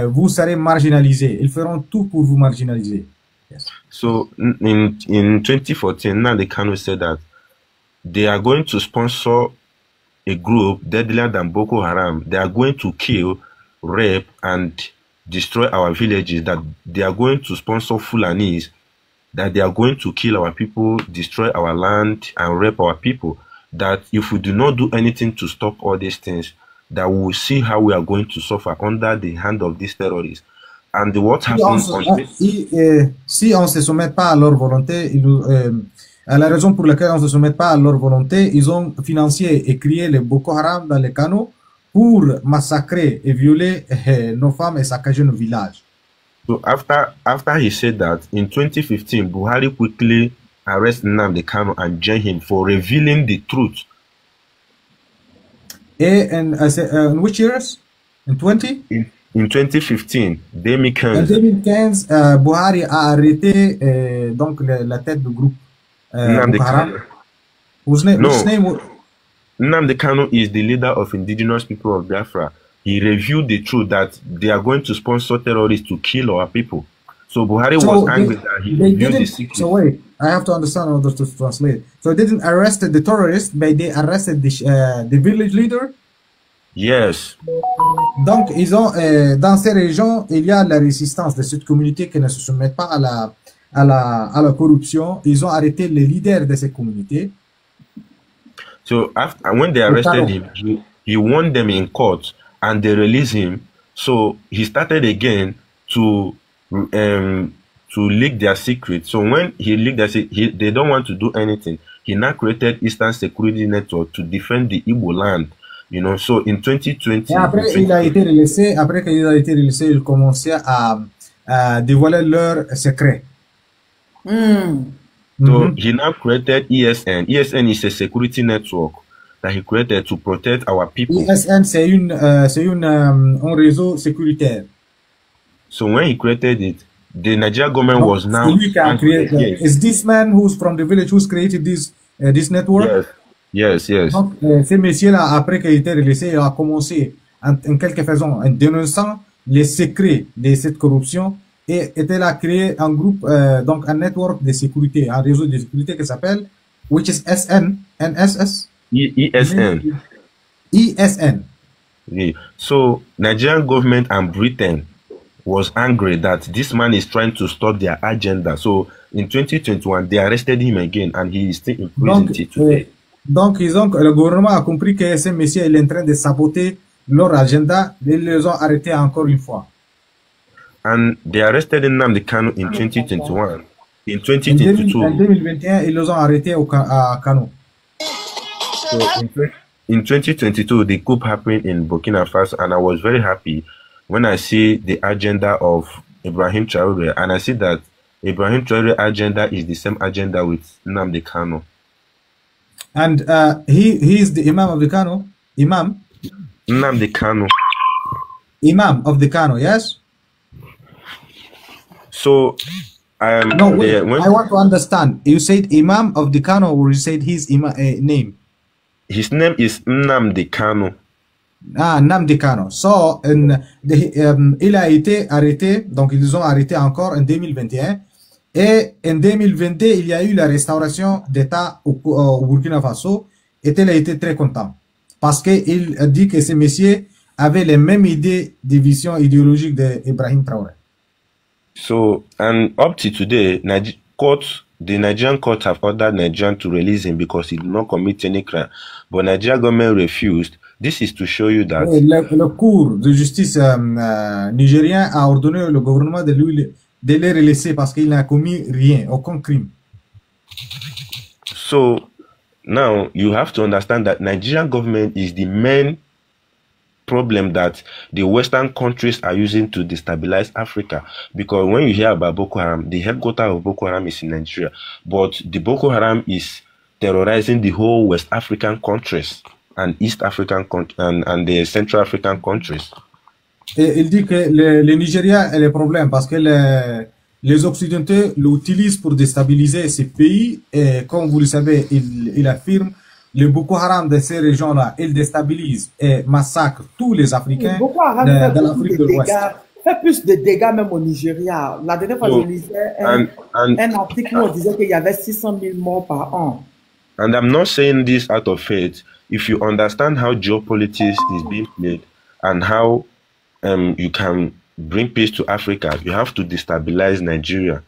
vous serez marginalisé. Ils feront tout pour vous marginaliser. Yes. So in 2014, Nnamdi Kanu said that they are going to sponsor a group deadlier than Boko Haram. They are going to kill, rape, and destroy our villages. That they are going to sponsor Fulanis. That they are going to kill our people, destroy our land, and rape our people. That if we do not do anything to stop all these things, that we will see how we are going to suffer under the hand of these terrorists. And what happens si on ne se soumet pas à leur volonté, la raison pour laquelle on ne se soumet pas à leur volonté, ils ont financé et créé le Boko Haram dans les canaux pour massacrer et violer nos femmes et saccager nos villages. So after he said that, in 2015, Buhari quickly arrested Nnamdi Kanu and jailed him for revealing the truth. In which years? In 20? In 2015, 2015. En 2015, Buhari a arrêté donc la tête du groupe. Nnamdi Kanu. Which name? Nnamdi Kanu is the leader of indigenous people of Biafra. He revealed the truth that they are going to sponsor terrorists to kill our people. So Buhari was angry that he revealed the secret. So wait, I have to understand how to translate. So they didn't arrest the terrorists, but they arrested the village leader? Yes. Donc, ils ont, dans ces régions, il y a la résistance de cette communauté qui ne se soumet pas à la corruption. Ils ont arrêté les leaders de ces communautés. So when they arrested him, he won them in court. and they released him. So he started again to leak their secret. So when he leaked their secret, they don't want to do anything. He now created Eastern Security Network to defend the Igbo land. You know, so in 2020... Et après, il a été releasé, après qu'il a été releasé, il commençait à dévoiler leurs secrets. So he now created ESN. ESN is a security network that he created to protect our people. ESN, c'est un réseau sécuritaire. So when he created it, the Nigerian government was now... Is this man who's from the village who's created this network? Yes. Donc, ce monsieur-là, après qu'il a été releasé, il a commencé en quelque façon en dénonçant les secrets de cette corruption et était à créer un groupe, donc un network de sécurité, un réseau de sécurité qui s'appelle, which is NSS? ESN. ESN. Yeah. So Nigerian government and Britain was angry that this man is trying to stop their agenda. So in 2021, they arrested him again and he is still in prison till today. Donc, le gouvernement a compris que ce monsieur est en train de saboter leur agenda et ils les ont arrêtés encore une fois. And they arrested Nnamdi Kanu in 2021. In 2022. En 2021, ils les ont arrêtés à Kano. So in 2022, the coup happened in Burkina Faso, and I was very happy when I see the agenda of Ibrahim Traoré, and I see that Ibrahim Traoré agenda is the same agenda with Nnamdi Kanu. And he is the Imam of the Kano? Imam? Nnamdi Kanu. Imam of the Kano, yes? So, no, wait, I want to understand. You said Imam of the Kano, or you said his name? His name is Nnamdi Kanu. Ah, Nnamdi Kanu. So, il a été arrêté, donc ils ont arrêté encore en 2021. Et en 2022, il y a eu la restauration d'État au Burkina Faso. Et il a été très content. Parce qu'il a dit que ce monsieur avait les mêmes idées de vision idéologique d'Ibrahim Traoré. So, and up to today, the Nigerian court have ordered Nigerian to release him because he did not commit any crime. But Nigerian government refused. This is to show you that... Le cour de justice nigérien a ordonné au gouvernement de les relaisser parce qu'il n'a commis rien, aucun crime. So, now you have to understand that Nigerian government is the main problem that the Western countries are using to destabilize Africa. Because when you hear about Boko Haram, the headquarters of Boko Haram is in Nigeria. But the Boko Haram is terrorizing the whole West African countries and East African and the Central African countries. Et il dit que le Nigeria est le problème parce que les Occidentaux l'utilisent pour déstabiliser ces pays. Et comme vous le savez, il affirme le Boko Haram de ces régions-là, il déstabilise et massacre tous les Africains de l'Afrique de l'Ouest. Fait plus de dégâts même au Nigeria. La dernière fois, je lisais un article où on disait qu'il y avait 600 000 morts par an. And I'm not saying this out of faith. If you understand how geopolitics is being played and how you can bring peace to Africa, you have to destabilize Nigeria.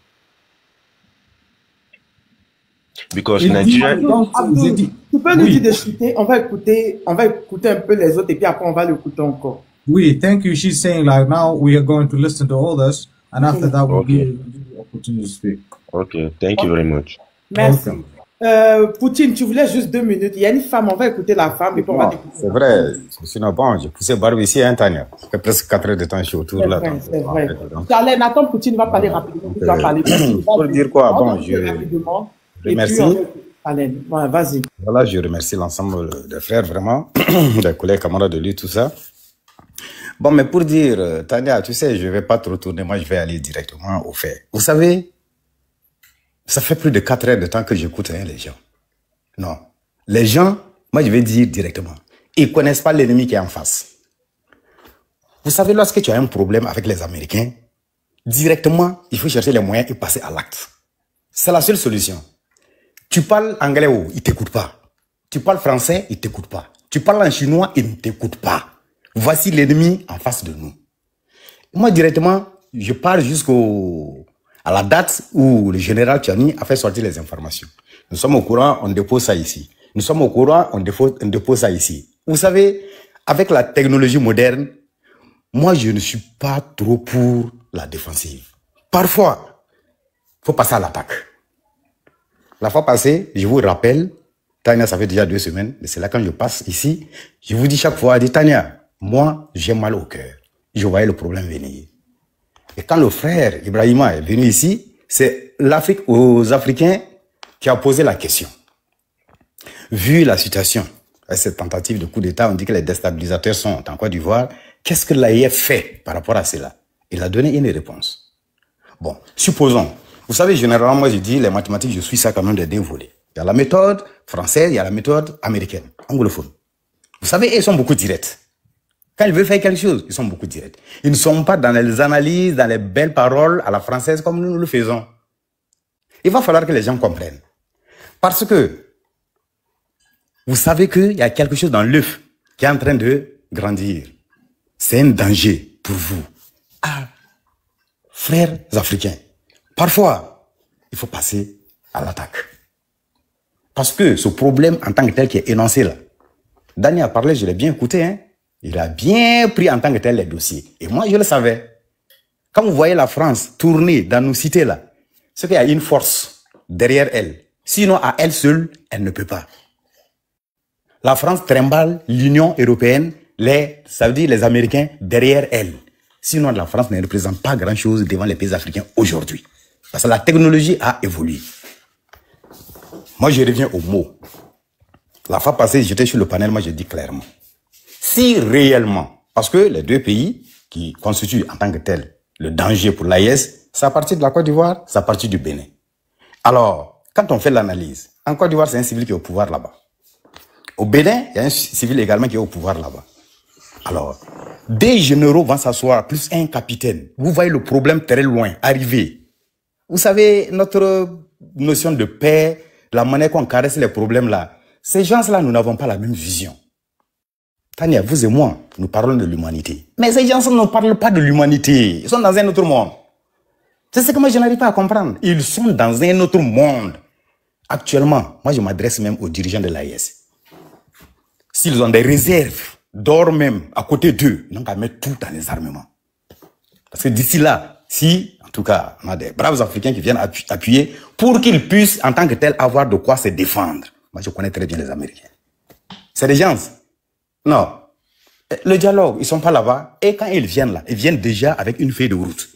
Because Nigeria... Tu peux nous dire de chuter, on va écouter un peu les autres et puis après on va l'écouter encore. Oui, thank you. She's saying like now we are going to listen to others and after that we'll give you the opportunity to speak. Okay, thank you very much. Merci. Poutine, tu voulais juste 2 minutes. Il y a une femme, on va écouter la femme et puis on va écouter. C'est vrai. Sinon, bon, j'ai poussé Barbe ici à Tania. Ça fait presque 4 heures de temps que je suis autour là. C'est vrai. Allez, Nathan Poutine va parler rapidement. Tu vas parler. Pour dire quoi? Bon, je remercie. Allez, vas-y. Voilà, je remercie l'ensemble des frères, vraiment, des collègues, camarades de lui, tout ça. Bon, mais pour dire, Tania, tu sais, je ne vais pas trop tourner, moi je vais aller directement au fait. Vous savez, ça fait plus de 4 heures de temps que j'écoute les gens. Non. Les gens, moi je vais dire directement, ils ne connaissent pas l'ennemi qui est en face. Vous savez, lorsque tu as un problème avec les Américains, directement, il faut chercher les moyens et passer à l'acte. C'est la seule solution. Tu parles anglais, ils ne t'écoutent pas. Tu parles français, ils ne t'écoutent pas. Tu parles en chinois, ils ne t'écoutent pas. Voici l'ennemi en face de nous. Moi, directement, je parle à la date où le général Tchiani a fait sortir les informations. Nous sommes au courant, on dépose ça ici. Nous sommes au courant, on dépose ça ici. Vous savez, avec la technologie moderne, moi, je ne suis pas trop pour la défensive. Parfois, il faut passer à l'attaque. La fois passée, je vous rappelle, Tania, ça fait déjà 2 semaines, mais c'est là quand je passe ici, je vous dis chaque fois, Tania, moi, j'ai mal au cœur. Je voyais le problème venir. Et quand le frère Ibrahima est venu ici, c'est l'Afrique aux Africains qui a posé la question. Vu la situation, cette tentative de coup d'État, on dit que les déstabilisateurs sont en Côte d'Ivoire. Qu'est-ce que l'AIF fait par rapport à cela? Il a donné une réponse. Bon, supposons. Vous savez, généralement, moi, je dis, les mathématiques, je suis ça quand même de 2 volets. Il y a la méthode française, il y a la méthode américaine, anglophone. Vous savez, ils sont beaucoup directs. Quand ils veulent faire quelque chose, ils sont beaucoup directs. Ils ne sont pas dans les analyses, dans les belles paroles à la française comme nous le faisons. Il va falloir que les gens comprennent. Parce que vous savez qu'il y a quelque chose dans l'œuf qui est en train de grandir. C'est un danger pour vous. Ah, frères africains, parfois, il faut passer à l'attaque. Parce que ce problème en tant que tel qui est énoncé là, Daniel a parlé, je l'ai bien écouté, hein. Il a bien pris en tant que tel les dossiers. Et moi, je le savais. Quand vous voyez la France tourner dans nos cités là, c'est qu'il y a une force derrière elle. Sinon, à elle seule, elle ne peut pas. La France trimballe l'Union européenne, ça veut dire les Américains derrière elle. Sinon, la France ne représente pas grand-chose devant les pays africains aujourd'hui. Parce que la technologie a évolué. Moi, je reviens au mot. La fois passée, j'étais sur le panel, moi, je dis clairement. Si réellement, parce que les 2 pays qui constituent en tant que tel le danger pour l'AES, c'est à partir de la Côte d'Ivoire, c'est à partir du Bénin. Alors, quand on fait l'analyse, en Côte d'Ivoire, c'est un civil qui est au pouvoir là-bas. Au Bénin, il y a un civil également qui est au pouvoir là-bas. Alors, des généraux vont s'asseoir, plus un capitaine. Vous voyez le problème très loin, arriver. Vous savez, notre notion de paix, la manière qu'on caresse les problèmes là, ces gens-là, nous n'avons pas la même vision. Tania, vous et moi, nous parlons de l'humanité. Mais ces gens ne parlent pas de l'humanité. Ils sont dans un autre monde. C'est ce que moi, je n'arrive pas à comprendre. Ils sont dans un autre monde. Actuellement, moi, je m'adresse même aux dirigeants de l'AES. S'ils ont des réserves d'or même à côté d'eux, ils n'ont qu'à mettre tout dans les armements. Parce que d'ici là, si, en tout cas, on a des braves Africains qui viennent appuyer pour qu'ils puissent, en tant que tels, avoir de quoi se défendre. Moi, je connais très bien les Américains. C'est des gens. Non. Le dialogue, ils ne sont pas là-bas. Et quand ils viennent là, ils viennent déjà avec une feuille de route.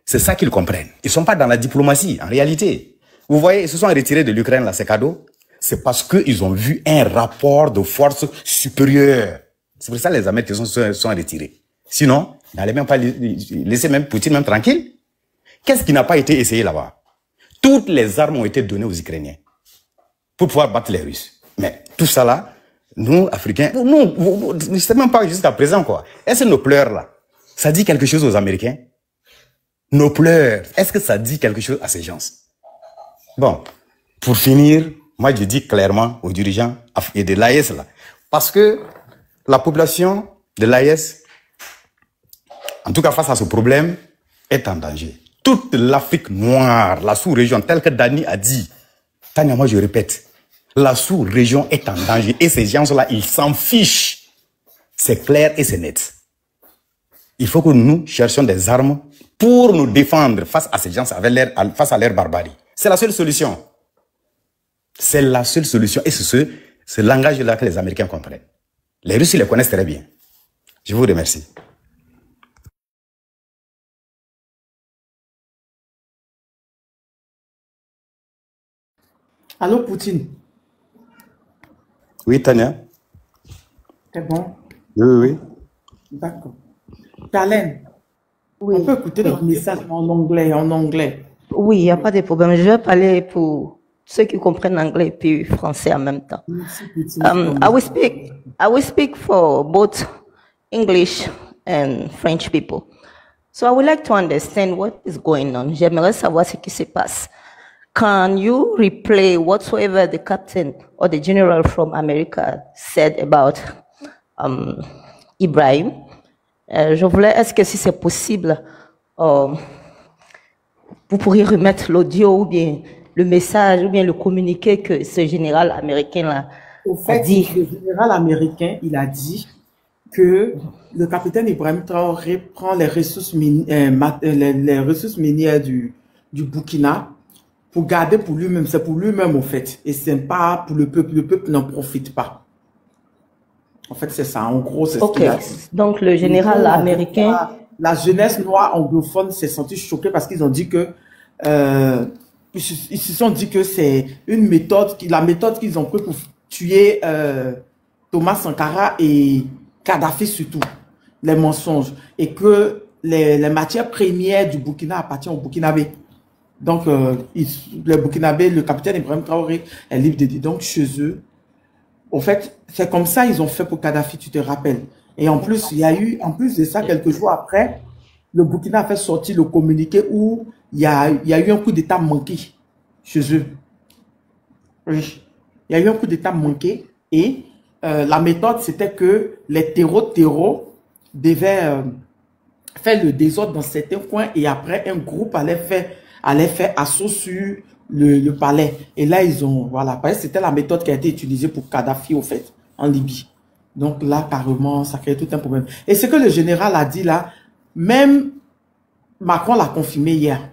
C'est ça qu'ils comprennent. Ils ne sont pas dans la diplomatie, en réalité. Vous voyez, ils se sont retirés de l'Ukraine, là, c'est cadeau. C'est parce qu'ils ont vu un rapport de force supérieure. C'est pour ça que les Américains sont retirés. Sinon, ils n'allaient même pas laisser même Poutine même tranquille. Qu'est-ce qui n'a pas été essayé là-bas? Toutes les armes ont été données aux Ukrainiens pour pouvoir battre les Russes. Mais tout ça là, nous, Africains, nous, je ne sais même pas jusqu'à présent quoi. Est-ce que nos pleurs là, ça dit quelque chose aux Américains? Nos pleurs, est-ce que ça dit quelque chose à ces gens? Bon, pour finir, moi je dis clairement aux dirigeants et de l'AES là, parce que la population de l'AES, en tout cas face à ce problème, est en danger. Toute l'Afrique noire, la sous-région, telle que Dani a dit, Tania, moi je répète, la sous-région est en danger et ces gens-là, ils s'en fichent. C'est clair et c'est net. Il faut que nous cherchions des armes pour nous défendre face à ces gens, face à leur barbarie. C'est la seule solution. C'est la seule solution et c'est ce langage-là que les Américains comprennent. Les Russes, ils les connaissent très bien. Je vous remercie. Allô, Poutine? Oui, Tania? C'est bon? Oui. D'accord. Talène, Oui. on peut écouter notre message en anglais. Oui, il n'y a pas de problème. Je vais parler pour ceux qui comprennent anglais puis français en même temps. Merci, Poutine. I will speak for both English and French people. So I would like to understand what is going on. J'aimerais savoir ce qui se passe. Can you replay whatsoever the captain or the general from America said about Ibrahim? Je voulais, est-ce que si c'est possible, vous pourriez remettre l'audio ou bien le message ou bien le communiqué que ce général américain-là Au a fait, dit? le général américain, il a dit que le capitaine Ibrahim Traoré prend les ressources, les ressources minières du Burkina pour garder pour lui-même. C'est pour lui-même, en fait. Et c'est pas pour le peuple. Le peuple n'en profite pas. En fait, c'est ça. En gros, c'est ce qu'il a dit. Donc, le général américain... La jeunesse noire anglophone s'est sentie choquée parce qu'ils ont dit que... ils se sont dit que c'est une méthode, la méthode qu'ils ont pris pour tuer Thomas Sankara et Kadhafi surtout, les mensonges. Et que les matières premières du Burkina appartiennent au Burkinabé. Donc, le Burkinabé, le capitaine Ibrahim Traoré est libre de dire. Donc, chez eux, au fait, c'est comme ça ils ont fait pour Kadhafi, tu te rappelles. Et en plus, il y a eu, en plus de ça, quelques jours après, le Burkina a fait sortir le communiqué où il y a eu un coup d'État manqué chez eux. Oui. Il y a eu un coup d'État manqué et la méthode, c'était que les terreaux devaient faire le désordre dans certains coins et après, un groupe allait faire assaut sur le palais. Et là, ils ont, voilà, c'était la méthode qui a été utilisée pour Kadhafi, au fait, en Libye. Donc là, carrément, ça crée tout un problème. Et ce que le général a dit là, même Macron l'a confirmé hier.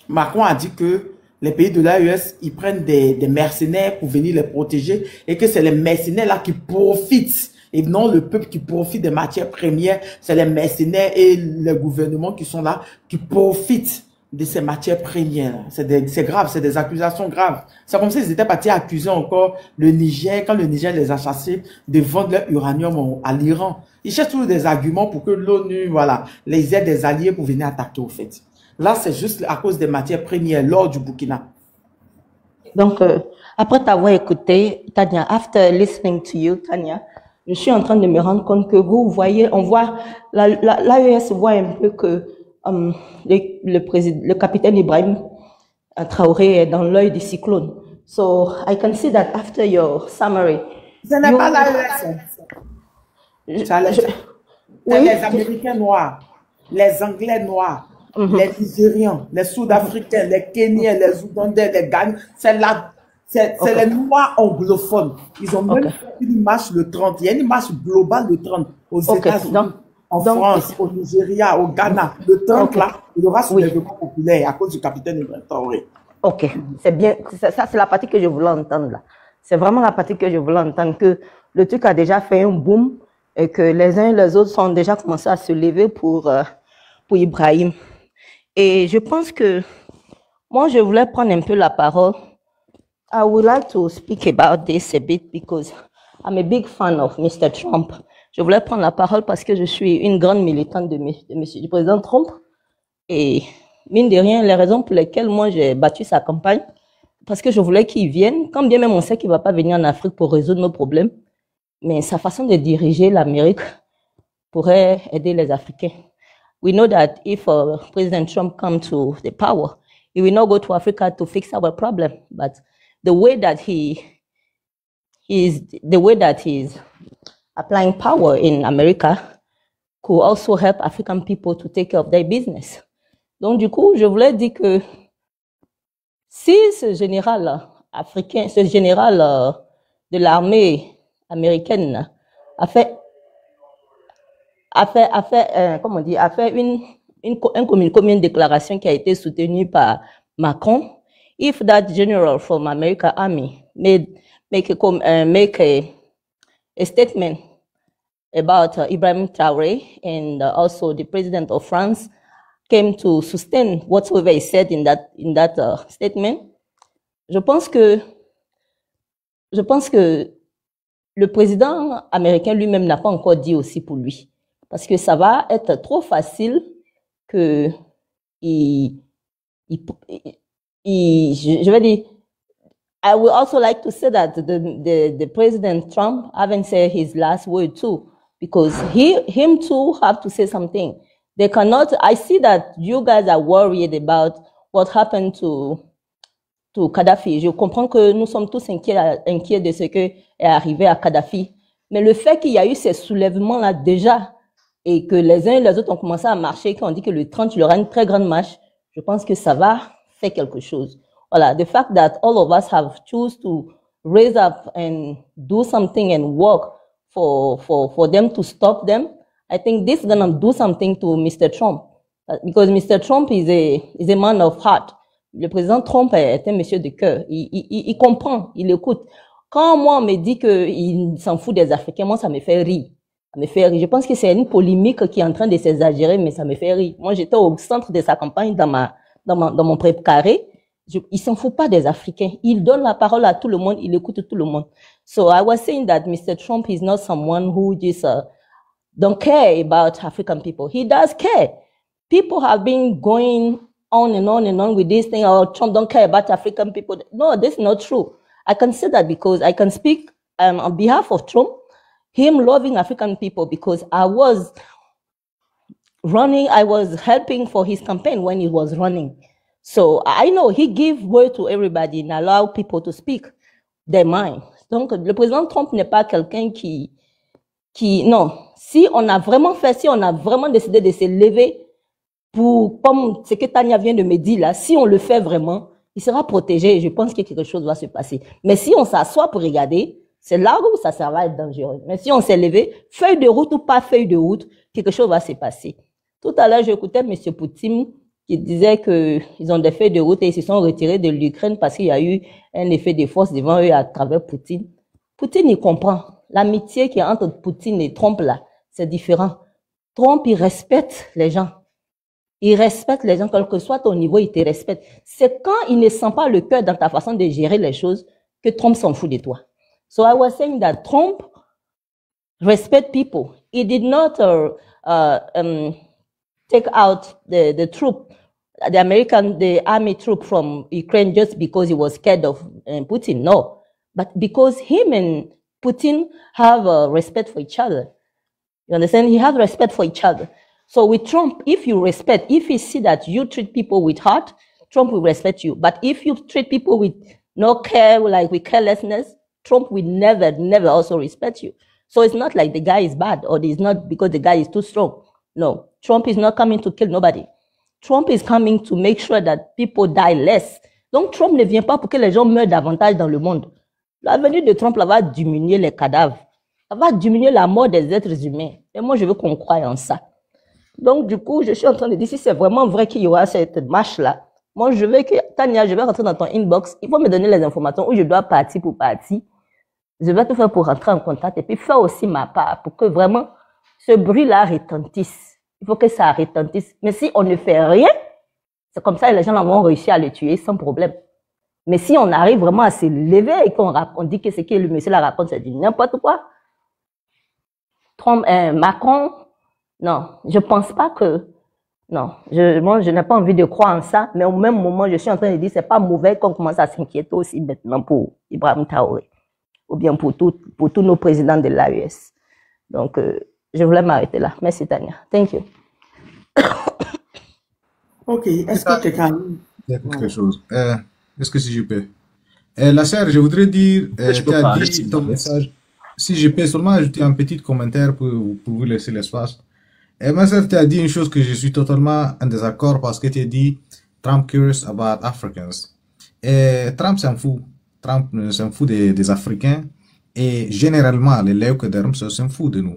Macron a dit que les pays de l'AES, ils prennent des mercenaires pour venir les protéger et que c'est les mercenaires là qui profitent et non le peuple qui profite des matières premières. C'est les mercenaires et les gouvernements qui sont là, qui profitent de ces matières premières. C'est grave, c'est des accusations graves. C'est comme s'ils étaient partis accuser encore le Niger, quand le Niger les a chassés, de vendre leur uranium à l'Iran. Ils cherchent toujours des arguments pour que l'ONU, voilà, les aide des alliés pour venir attaquer au fait. Là, c'est juste à cause des matières premières, l'or du Burkina. Donc, après t'avoir écouté, Tania, after listening to you, Tania, je suis en train de me rendre compte que vous voyez, on voit, l'AES voit un peu que le capitaine Ibrahim Traoré est dans l'œil du cyclone. So, I can see that after your summary. Ce n'est pas l'AES. C'est les Américains noirs, les Anglais noirs, les Nigérians, les Sud-Africains, les Kenyans, les Ougandais, les Ghanéens. C'est les Noirs anglophones. Ils ont même fait une marche le 30. Il y a une marche globale le 30 aux États-Unis, en France, au Nigeria, au Ghana. Le 30 là, il y aura soulèvement populaire à cause du capitaine Ibrahim Traoré. Ok, c'est bien. Ça, c'est la partie que je voulais entendre là. C'est vraiment la partie que je voulais entendre, que le truc a déjà fait un boom et que les uns et les autres sont déjà commencés à se lever pour Ibrahim. Et je pense que moi, je voulais prendre un peu la parole. I would like to speak about this a bit because I'm a big fan of Mr. Trump. Je voulais prendre la parole parce que je suis une grande militante du président Trump. Et mine de rien, les raisons pour lesquelles moi j'ai battu sa campagne, parce que je voulais qu'il vienne, quand bien même on sait qu'il ne va pas venir en Afrique pour résoudre nos problèmes, mais sa façon de diriger l'Amérique pourrait aider les Africains. We know that if President Trump comes to the power, he will not go to Africa to fix our problem. But the way that he is applying power in America could also help African people to take care of their business. Donc du coup, je voulais dire que si ce général africain, ce général de l'armée américaine a fait une déclaration qui a été soutenue par Macron. If that general from American Army make a statement about Ibrahim Traoré and also the president of France came to sustain whatsoever he said in that statement, je pense que le président américain lui-même n'a pas encore dit aussi pour lui. Parce que ça va être trop facile que je vais dire, I would also like to say that the President Trump haven't said his last word too, because him too have to say something. They cannot, I see that you guys are worried about what happened to Kadhafi. Je comprends que nous sommes tous inquiets de ce qui est arrivé à Kadhafi. Mais le fait qu'il y a eu ces soulèvements-là déjà, et que les uns et les autres ont commencé à marcher, qu'on dit que le 30, il y aura une très grande marche, je pense que ça va faire quelque chose. Voilà, the fact that all of us have choose to raise up and do something and work for them to stop them. I think this is gonna do something to Mr. Trump, because Mr. Trump is a man of heart. Le président Trump est un monsieur de cœur. Il comprend, il écoute. Quand moi on me dit qu'il s'en fout des Africains, moi ça me fait rire. Ça me fait rire. Je pense que c'est une polémique qui est en train de s'exagérer, mais ça me fait rire. Moi j'étais au centre de sa campagne dans mon précaré. Il s'en fout pas des Africains. Il donne la parole à tout le monde, il écoute tout le monde. So I was saying that Mr. Trump is not someone who just don't care about African people. He does care. People have been going on and on and on with this thing, oh, Trump don't care about African people. No, this is not true. I can say that because I can speak on behalf of Trump, him loving African people, because I was helping for his campaign when he was running. So I know he give word to everybody and allow people to speak their mind. Donc, le président Trump n'est pas quelqu'un qui, non. Si on a vraiment décidé de se lever pour, comme ce que Tania vient de me dire là, si on le fait vraiment, il sera protégé et je pense que quelque chose va se passer. Mais si on s'assoit pour regarder, c'est là où ça va être dangereux. Mais si on s'est levé, feuille de route ou pas feuille de route, quelque chose va se passer. Tout à l'heure, j'écoutais M. Poutine qui disait qu'ils ont des feuilles de route et ils se sont retirés de l'Ukraine parce qu'il y a eu un effet de force devant eux à travers Poutine. Poutine, il comprend. L'amitié qui est entre Poutine et Trump là, c'est différent. Trump, il respecte les gens. Il respecte les gens, quel que soit ton niveau, il te respecte. C'est quand il ne sent pas le cœur dans ta façon de gérer les choses que Trump s'en fout de toi. So I was saying that Trump respect people. He did not take out the troop, the army troop from Ukraine just because he was scared of Putin. No, but because him and Putin have respect for each other. You understand? He has respect for each other. So with Trump, if he see that you treat people with heart, Trump will respect you. But if you treat people with no care, like with carelessness, Trump will never also respect you. So it's not like the guy is bad or it's not because the guy is too strong. No, Trump is not coming to kill nobody. Trump is coming to make sure that people die less. Donc Trump ne vient pas pour que les gens meurent davantage dans le monde. La venue de Trump là, va diminuer les cadavres. Ça va diminuer la mort des êtres humains. Et moi, je veux qu'on croie en ça. Donc, du coup, je suis en train de dire, si c'est vraiment vrai qu'il y aura cette marche-là, moi, je veux que, Tania, je vais rentrer dans ton inbox. Il faut me donner les informations où je dois partir pour partir. Je vais tout faire pour rentrer en contact et puis faire aussi ma part pour que vraiment ce bruit-là retentisse. Il faut que ça retentisse. Mais si on ne fait rien, c'est comme ça que les gens vont réussir à le tuer sans problème. Mais si on arrive vraiment à se lever et qu'on dit que ce que le monsieur la raconte, c'est du n'importe quoi. Trump, Macron, non, je pense pas que, non, moi, je n'ai pas envie de croire en ça, mais au même moment, je suis en train de dire, c'est pas mauvais qu'on commence à s'inquiéter aussi maintenant pour Ibrahim Traoré, ou bien pour tous nos présidents de l'AES. Donc, je voulais m'arrêter là. Merci, Tania. Thank you. Ok, est-ce que quelqu'un... Il y a quelque chose. Est-ce que si je peux? La sœur, je voudrais dire, tu as dit ton message. Si je peux seulement ajouter un petit commentaire pour vous laisser l'espace. Et ma sœur, tu as dit une chose que je suis totalement en désaccord parce que tu as dit Trump cares about Africans. Et Trump s'en fout. Trump s'en fout des Africains. Et généralement, les Léocodermes s'en foutent de nous.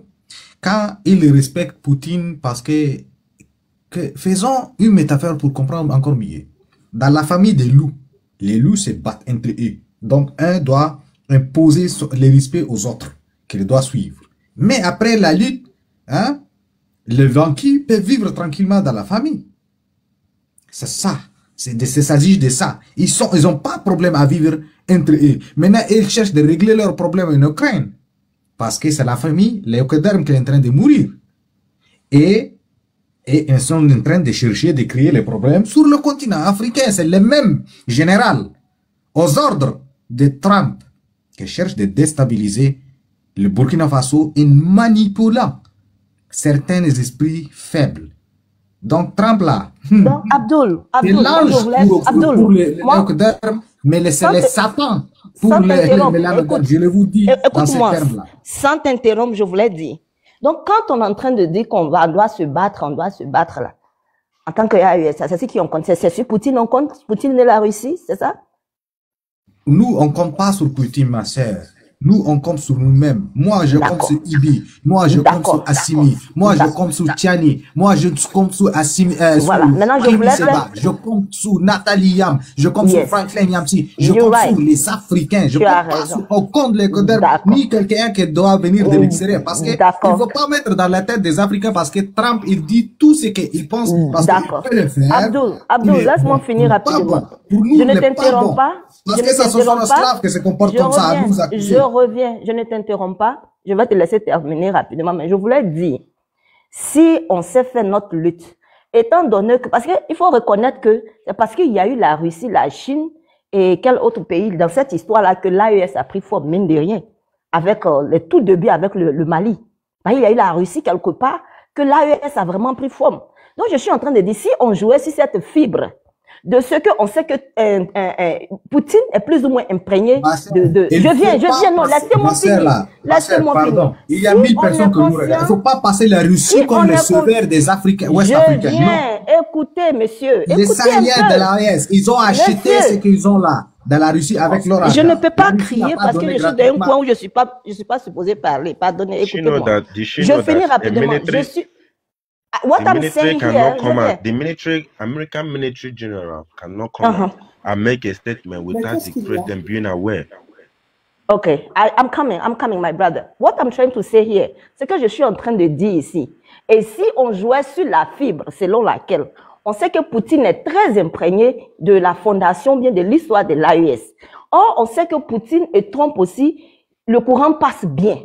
Quand il respecte Poutine parce que faisons une métaphore pour comprendre encore mieux. Dans la famille des loups, les loups se battent entre eux. Donc, un doit imposer le respect aux autres qu'il doit suivre. Mais après la lutte, hein, les vaincus peuvent vivre tranquillement dans la famille. C'est ça. Il s'agit de ça. Ils ont pas de problème à vivre entre eux. Maintenant, ils cherchent de régler leurs problèmes en Ukraine. Parce que c'est la famille, les Léocodermes, qui est en train de mourir. Et ils sont en train de chercher de créer les problèmes sur le continent africain. C'est le même général aux ordres de Trump qui cherche de déstabiliser le Burkina Faso en manipulant certains esprits faibles. Donc Trump là, donc, Abdul, pour les Léocodermes, mais c'est les satans pour les je le vous dis dans ces termes-là. Sans t'interrompre, je voulais dire. Donc, quand on est en train de dire qu'on doit se battre là, en tant que AES, c'est ce qu'on compte. C'est sur Poutine, on compte Poutine et la Russie, c'est ça? Nous, on compte pas sur Poutine, ma sœur. Nous, on compte sur nous-mêmes. Moi, je compte sur Ibi. Moi, je compte sur Assimi. Moi, je compte sur Tiani. Moi, je compte sur Assimi. Voilà. Maintenant, je voulais faire... Je compte sur Nathalie Yam. Je compte sur Franklin Yamsi. Je compte sur les Africains. Je compte pas sur aucun les codeurs, ni quelqu'un qui doit venir de l'extérieur. Parce que il faut pas mettre dans la tête des Africains parce que Trump, il dit tout ce qu'il pense. D'accord. Abdul, laisse-moi finir rapidement. Je ne t'interromps pas. Parce que ça sont nos esclaves qui se comportent comme ça. Je reviens, je ne t'interromps pas. Je vais te laisser terminer rapidement, mais je voulais dire, si on sait faire notre lutte, étant donné que, parce qu'il faut reconnaître que c'est parce qu'il y a eu la Russie, la Chine et quel autre pays dans cette histoire-là que l'AES a pris forme, mine de rien, avec le tout début avec le Mali. Il y a eu la Russie quelque part que l'AES a vraiment pris forme. Donc je suis en train de dire, si on jouait sur cette fibre, de ce que on sait que Poutine est plus ou moins imprégné de... Je viens, non, laissez-moi finir. Laissez-moi finir. Il y a 1000 personnes que nous regardons. Il ne faut pas passer la Russie comme le sauveur des Africains, Ouest-Africains. Je viens, écoutez, monsieur. Les Sahéliens de l'AES, ils ont acheté ce qu'ils ont là, dans la Russie, avec leur argent. Je ne peux pas crier parce que je suis dans un coin où je suis pas supposé parler. Pardonnez, écoutez-moi. Je finis rapidement. Je suis... What I'm saying here, the American military general cannot come and make a statement without the president being aware. Okay, I'm coming, my brother. What I'm trying to say here, c'est que je suis en train de dire ici. Et si on jouait sur la fibre selon laquelle on sait que Poutine est très imprégné de la fondation, bien de l'histoire de l'AES. Or, on sait que Poutine et Trump aussi, le courant passe bien.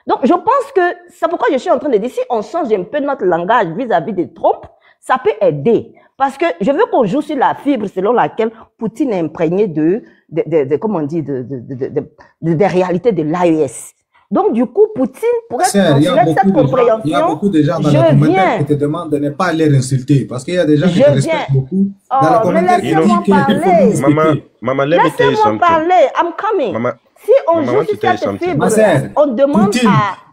Donc, je pense que c'est pourquoi je suis en train de dire, si on change un peu notre langage vis-à-vis de Trump, ça peut aider. Parce que je veux qu'on joue sur la fibre selon laquelle Poutine est imprégné comment on dit, des réalités de l'AES. Donc, du coup, Poutine pourrait considérer cette compréhension. Il y a beaucoup de gens dans les commentaires qui te demandent de ne pas les insulter. Parce qu'il y a des gens qui te respectent beaucoup. Dans les commentaires qui disent qu'il faut Maman, let me tell you something. Laissez-moi parler, I'm coming. Si on joue sur cette fibre, on demande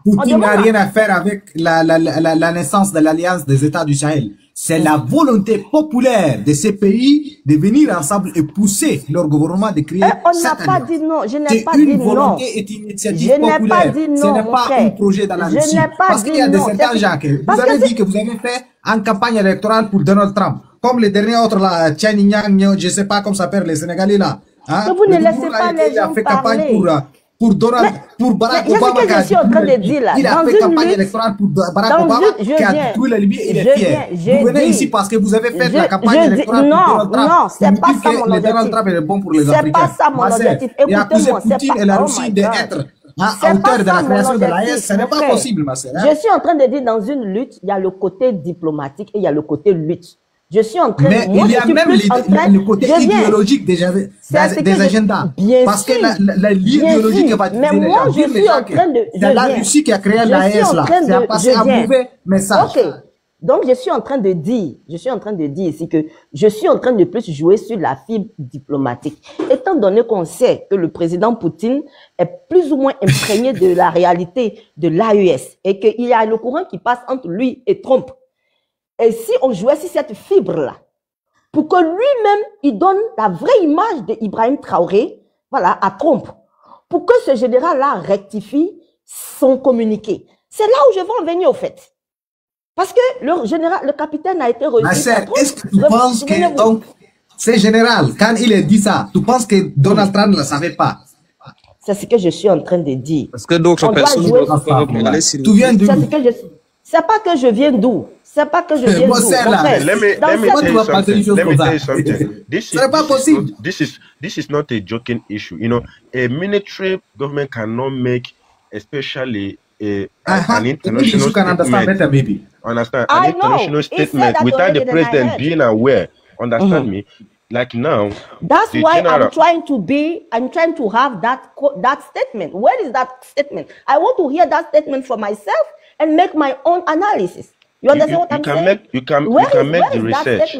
Poutine n'a rien à faire avec la naissance de l'Alliance des États du Sahel. C'est la volonté populaire de ces pays de venir ensemble et pousser leur gouvernement de créer cette alliance. On n'a pas dit non. Je n'ai pas dit non. Une volonté et une initiative populaire. Ce n'est pas un projet dans la Russie. Parce qu'il y a des certains gens que vous avez dit que vous avez fait en campagne électorale pour Donald Trump. Comme les derniers autres là, Tiani Nyang, je ne sais pas comment s'appelle les Sénégalais là. Hein? Vous ne laissez pas les gens parler. Pour Barack Obama, je suis en train de dire là. Il a fait campagne électorale pour Barack Obama, qui a détruit la Libye, il est fier. Vous venez ici parce que vous avez fait la campagne électorale pour Donald Trump. Non, c'est pas ça mon objectif. Donald Trump est bon pour les Africains. C'est pas ça mon objectif. Et accuser Poutine et la Russie d'être à hauteur de la création de l'AES, ce n'est pas possible, ma sœur. Je suis en train de dire, dans une lutte, il y a le côté diplomatique et il y a le côté lutte. Je suis en train de... Mais il y a même le côté idéologique des agendas. Parce que l'idéologie qui va dire les gens, c'est la Russie qui a créé l'AES là. C'est à passer un mauvais message. Ok. Donc, je suis en train de dire ici que je suis en train de plus jouer sur la fibre diplomatique. Étant donné qu'on sait que le président Poutine est plus ou moins imprégné de la réalité de l'AES et qu'il y a le courant qui passe entre lui et Trump. Et si on jouait sur cette fibre-là, pour que lui-même, il donne la vraie image d'Ibrahim Traoré, voilà, à Trump, pour que ce général-là rectifie son communiqué. C'est là où je veux en venir, au fait. Parce que le capitaine a été reçu. Ma sœur, est-ce que tu penses que, donc, c'est général, quand il a dit ça, tu penses que Donald Trump ne le savait pas? C'est ce que je suis en train de dire. Parce que d'autres personnes doivent parler. Tu viens d'où? C'est pas que je viens d'où. C'est pas que je viens d'où. Let me tell you something. This is not a joking issue. You know, a military government cannot make, especially an international statement. Understand? An international statement without the president being aware. Understand me? Like now. That's why I'm trying to have that statement. Where is that statement? I want to hear that statement for myself and make my own analysis. You understand what I'm saying? You can make the research.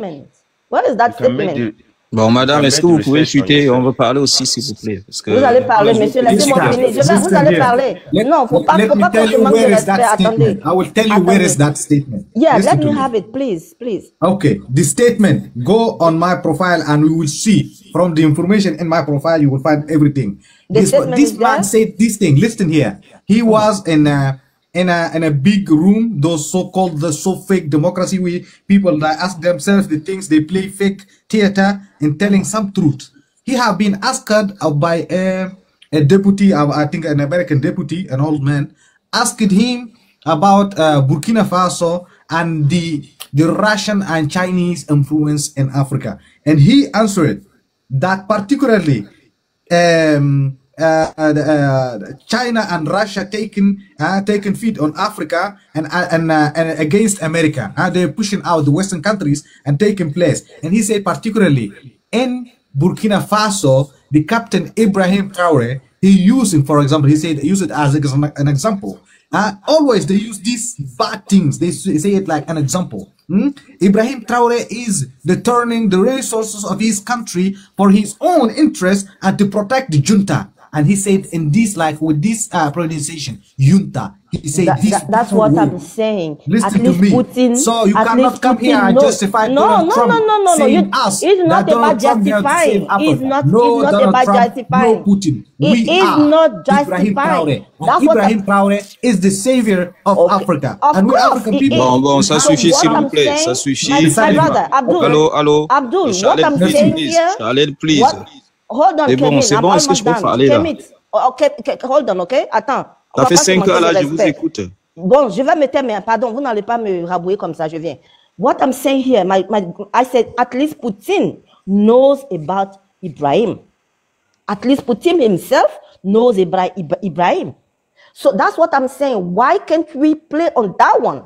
Where is that statement? Bon, madame, est-ce que Ahmed vous pouvez research on chuter? On yourself. veut parler aussi, s'il vous plaît. Parce que... Vous allez parler, monsieur, laissez-moi finir. Vous allez parler. Non, faut pas qu'on se manque de respect. Attendez. I will tell you where is that statement. Yeah, Listen let to me me. have it, please, please. Okay, the statement. Go on my profile and we will see from the information in my profile. You will find everything. The statement This is man there? said this thing. Listen here. He was in a big room. Those so-called the so fake democracy. We people that ask themselves the things they play fake theater and telling some truth. He have been asked by a deputy, I think an American deputy, an old man, asked him about Burkina Faso and the Russian and Chinese influence in Africa, and he answered that particularly China and Russia taking feet on Africa and against America. They're pushing out the Western countries and taking place. And he said particularly in Burkina Faso, the Captain Ibrahim Traore, he used him, for example, he said, use it as an example. Always they use these bad things. They say it like an example. Ibrahim Traore is turning the resources of his country for his own interest and to protect the junta. And he said in this, like with this pronunciation, junta. He said that's what I'm saying. Listen at least to me. Putin, So you cannot come here and justify Donald Trump. No. It's not about justifying. It's not about justifying. No Putin. It is not justifying. Ibrahim Traore is the savior of Africa. And we African people. Bon, ça suffit, s'il vous plaît. Ça suffit. My brother, Abdul. Allô. Abdul, what I'm saying here. Khaled, please. Hold on, Kevin. C'est bon, est-ce que je peux parler là? Okay, hold on, ok? Attends. Ça fait 5 heures là, je vous écoute. Bon, je vais me taire, mais pardon, vous n'allez pas me rabouiller comme ça, je viens. What I'm saying here, I said at least Putin knows about Ibrahim. At least Putin himself knows Ibrahim. So that's what I'm saying. Why can't we play on that one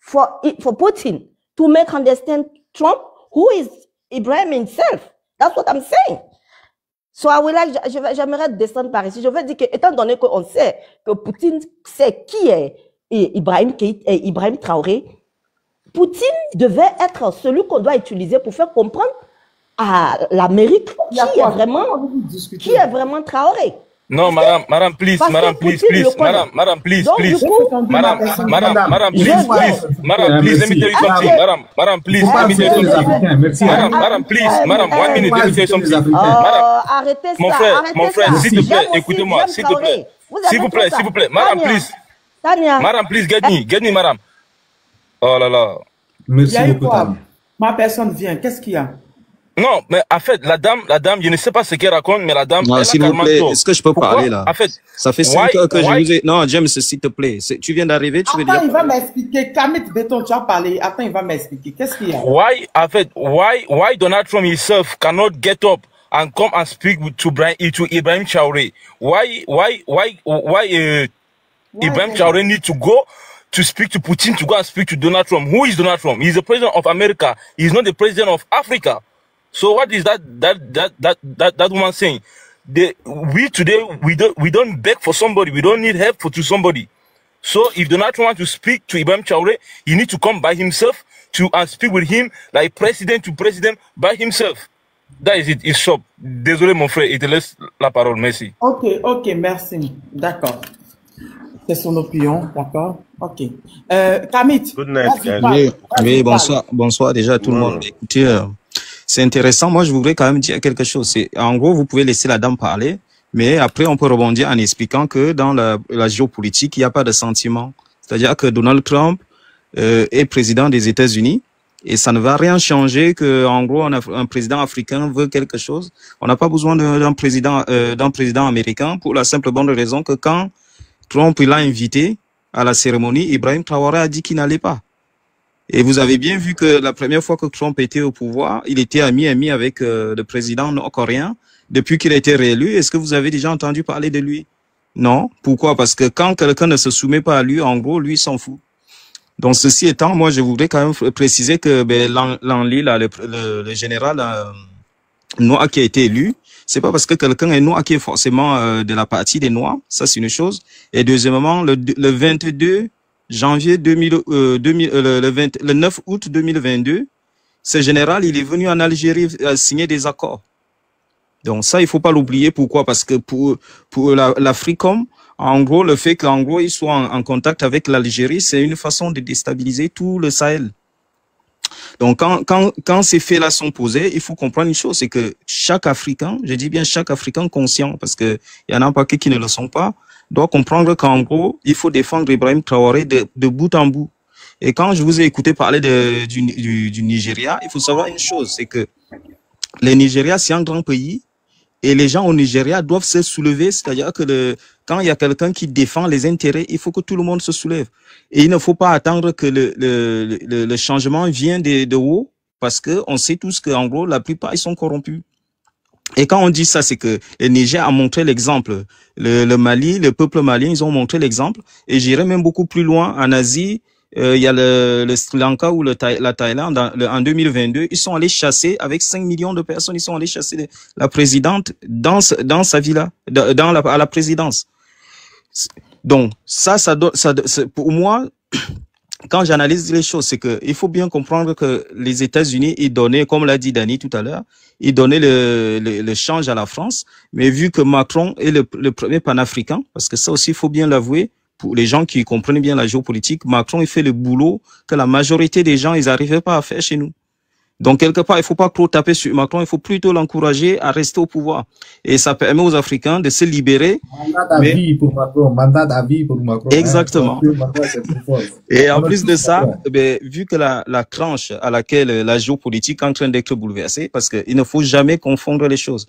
for Putin to make understand Trump who is Ibrahim himself? That's what I'm saying. So I will like, j'aimerais descendre par ici. Je veux dire que, étant donné qu'on sait que Poutine sait qui est Ibrahim Traoré, Poutine devait être celui qu'on doit utiliser pour faire comprendre à l'Amérique qui est vraiment Traoré. Non, madame, please, madame, please, let me tell you something. Madame, please, let me tell you something. Madame, please, 1 minute, let me tell you something. Arrêtez ça, mon frère, s'il te plaît, écoutez-moi, s'il vous plaît, madame, please. Madame, please, get me, madame. Oh là là. Merci beaucoup, Tania. Ma personne vient, qu'est-ce qu'il y a? Non, mais en fait, la dame, je ne sais pas ce qu'elle raconte, mais la dame, non, s'il vous plaît, est-ce que je peux parler là? En fait, ça fait 5 heures que je vous ai... Non, James, s'il te plaît, tu viens d'arriver, tu veux dire... Attends, il va m'expliquer. Kamit Béton, tu as parlé. Attends, il va m'expliquer. Qu'est-ce qu'il y a? Why Donald Trump himself cannot get up and come and speak to Ibrahim Traoré? Why Ibrahim Traoré need to go to speak to Putin, to go and speak to Donald Trump? Who is Donald Trump? He's the president of America. He's not the president of Africa. So what is that woman saying? We today we don't beg for somebody. We don't need help to somebody. So if Donald Trump wants to speak to Ibrahim Traoré, he needs to come by himself and speak with him like president to president by himself. That is it. It's shop. Désolé mon frère, il te laisse la parole. Merci. Ok, merci. D'accord. C'est son opinion, d'accord. Ok. Kamit. Good night, guys. Oui, bonsoir déjà à tout le monde. Écoutez, c'est intéressant. Moi, je voudrais quand même dire quelque chose. En gros, vous pouvez laisser la dame parler, mais après, on peut rebondir en expliquant que dans la géopolitique, il n'y a pas de sentiment. C'est-à-dire que Donald Trump est président des États-Unis et ça ne va rien changer que, en gros, un président africain veut quelque chose. On n'a pas besoin d'un président américain pour la simple bonne raison que quand Trump l'a invité à la cérémonie, Ibrahim Traoré a dit qu'il n'allait pas. Et vous avez bien vu que la première fois que Trump était au pouvoir, il était ami avec le président nord-coréen depuis qu'il a été réélu. Est-ce que vous avez déjà entendu parler de lui? Non. Pourquoi? Parce que quand quelqu'un ne se soumet pas à lui, en gros, lui s'en fout. Donc, ceci étant, moi, je voudrais quand même préciser que Lanli, là, le général noir qui a été élu, c'est pas parce que quelqu'un est noir qui est forcément de la partie des noirs. Ça, c'est une chose. Et deuxièmement, le 22 janvier le 9 août 2022, ce général, il est venu en Algérie signer des accords. Donc ça, il faut pas l'oublier. Pourquoi? Parce que pour l'Africom, en gros, le fait qu'en gros, ils soient en contact avec l'Algérie, c'est une façon de déstabiliser tout le Sahel. Donc, quand ces faits-là sont posés, il faut comprendre une chose, c'est que chaque Africain, je dis bien chaque Africain conscient, parce que il y en a un paquet qui ne le sont pas, doit comprendre qu'en gros, il faut défendre Ibrahim Traoré de bout en bout. Et quand je vous ai écouté parler du Nigeria, il faut savoir une chose, c'est que le Nigeria, c'est un grand pays, et les gens au Nigeria doivent se soulever, c'est-à-dire que quand il y a quelqu'un qui défend les intérêts, il faut que tout le monde se soulève. Et il ne faut pas attendre que le changement vienne de haut, parce que on sait tous qu'en gros, la plupart, ils sont corrompus. Et quand on dit ça, c'est que le Niger a montré l'exemple. Le Mali, le peuple malien, ils ont montré l'exemple. Et j'irai même beaucoup plus loin. En Asie, il y a le Sri Lanka ou la Thaïlande, en 2022, ils sont allés chasser, avec 5 millions de personnes, ils sont allés chasser la présidente dans sa villa, à la présidence. Donc, pour moi, quand j'analyse les choses, c'est que il faut bien comprendre que les États-Unis, ils donnaient, comme l'a dit Dani tout à l'heure, ils donnaient le change à la France, mais vu que Macron est le premier panafricain, parce que ça aussi, il faut bien l'avouer, pour les gens qui comprennent bien la géopolitique, Macron, il fait le boulot que la majorité des gens, ils n'arrivaient pas à faire chez nous. Donc, quelque part, il faut pas trop taper sur Macron, il faut plutôt l'encourager à rester au pouvoir. Et ça permet aux Africains de se libérer. Mandat à vie pour Macron, mandat à vie pour Macron. Exactement. Et en plus de ça, vu que la tranche à laquelle la géopolitique est en train d'être bouleversée, parce qu'il ne faut jamais confondre les choses.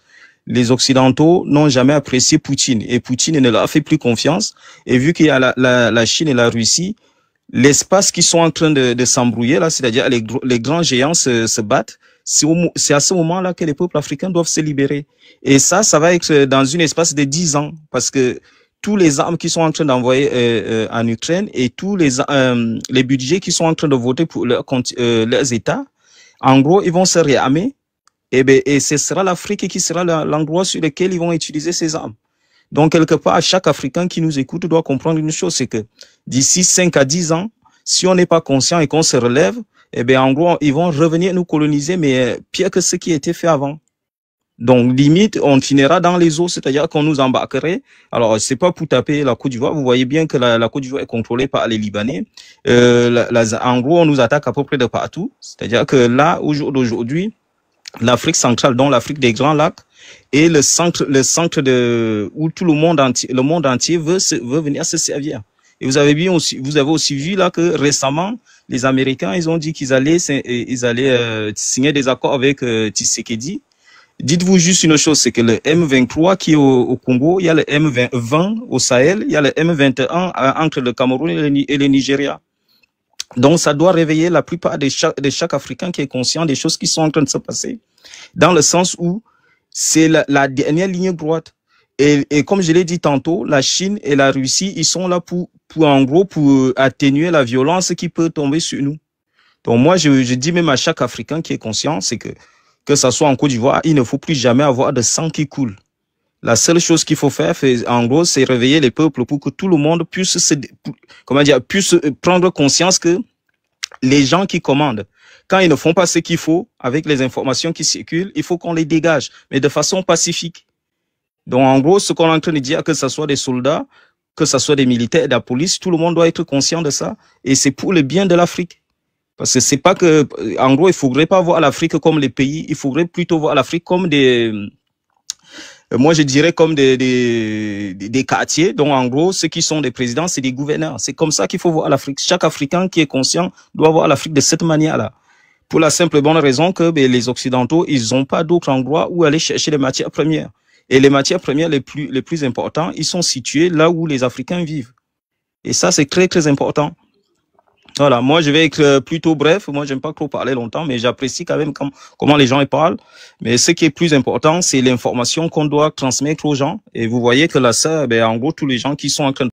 Les Occidentaux n'ont jamais apprécié Poutine, et Poutine ne leur a fait plus confiance. Et vu qu'il y a la Chine et la Russie, l'espace qui sont en train de s'embrouiller là, c'est-à-dire les grands géants se battent, c'est à ce moment-là que les peuples africains doivent se libérer. Et ça va être dans une espace de 10 ans, parce que tous les armes qui sont en train d'envoyer en Ukraine et tous les budgets qui sont en train de voter pour leurs États, en gros, ils vont se réarmer, et ce sera l'Afrique qui sera l'endroit sur lequel ils vont utiliser ces armes. Donc, quelque part, chaque Africain qui nous écoute doit comprendre une chose, c'est que d'ici 5 à 10 ans, si on n'est pas conscient et qu'on se relève, en gros, ils vont revenir nous coloniser, mais pire que ce qui a été fait avant. Donc, limite, on finira dans les eaux, c'est-à-dire qu'on nous embarquerait. Alors, c'est pas pour taper la Côte d'Ivoire. Vous voyez bien que la Côte d'Ivoire est contrôlée par les Libanais. En gros, on nous attaque à peu près de partout. C'est-à-dire que là, aujourd'hui, l'Afrique centrale, dont l'Afrique des Grands Lacs, et le centre où tout le monde entier veut venir se servir. Et vous avez aussi vu là que récemment, les Américains, ils ont dit qu'ils allaient signer des accords avec Tshisekedi. Dites-vous juste une chose, c'est que le M23 qui est au Congo, il y a le M20 au Sahel, il y a le M21 entre le Cameroun et le Nigeria. Donc, ça doit réveiller la plupart de chaque Africain qui est conscient des choses qui sont en train de se passer, dans le sens où c'est la dernière ligne droite. Et comme je l'ai dit tantôt, la Chine et la Russie, ils sont là pour atténuer la violence qui peut tomber sur nous. Donc moi, je dis même à chaque Africain qui est conscient, c'est que ça soit en Côte d'Ivoire, il ne faut plus jamais avoir de sang qui coule. La seule chose qu'il faut faire, en gros, c'est réveiller les peuples pour que tout le monde puisse prendre conscience que les gens qui commandent, quand ils ne font pas ce qu'il faut avec les informations qui circulent, il faut qu'on les dégage, mais de façon pacifique. Donc, en gros, ce qu'on est en train de dire, que ce soit des soldats, que ce soit des militaires, de la police, tout le monde doit être conscient de ça, et c'est pour le bien de l'Afrique. Parce que c'est pas que, en gros, il faudrait pas voir l'Afrique comme les pays, il faudrait plutôt voir l'Afrique comme moi je dirais comme des quartiers. Donc en gros, ceux qui sont des présidents, c'est des gouverneurs. C'est comme ça qu'il faut voir l'Afrique. Chaque Africain qui est conscient doit voir l'Afrique de cette manière-là. Pour la simple et bonne raison que les Occidentaux, ils n'ont pas d'autre endroit où aller chercher les matières premières. Et les matières premières les plus importantes, ils sont situés là où les Africains vivent. Et ça, c'est très, très important. Voilà, moi je vais être plutôt bref, moi j'aime pas trop parler longtemps, mais j'apprécie quand même comment les gens y parlent. Mais ce qui est plus important, c'est l'information qu'on doit transmettre aux gens. Et vous voyez que là, ça, en gros, tous les gens qui sont en train de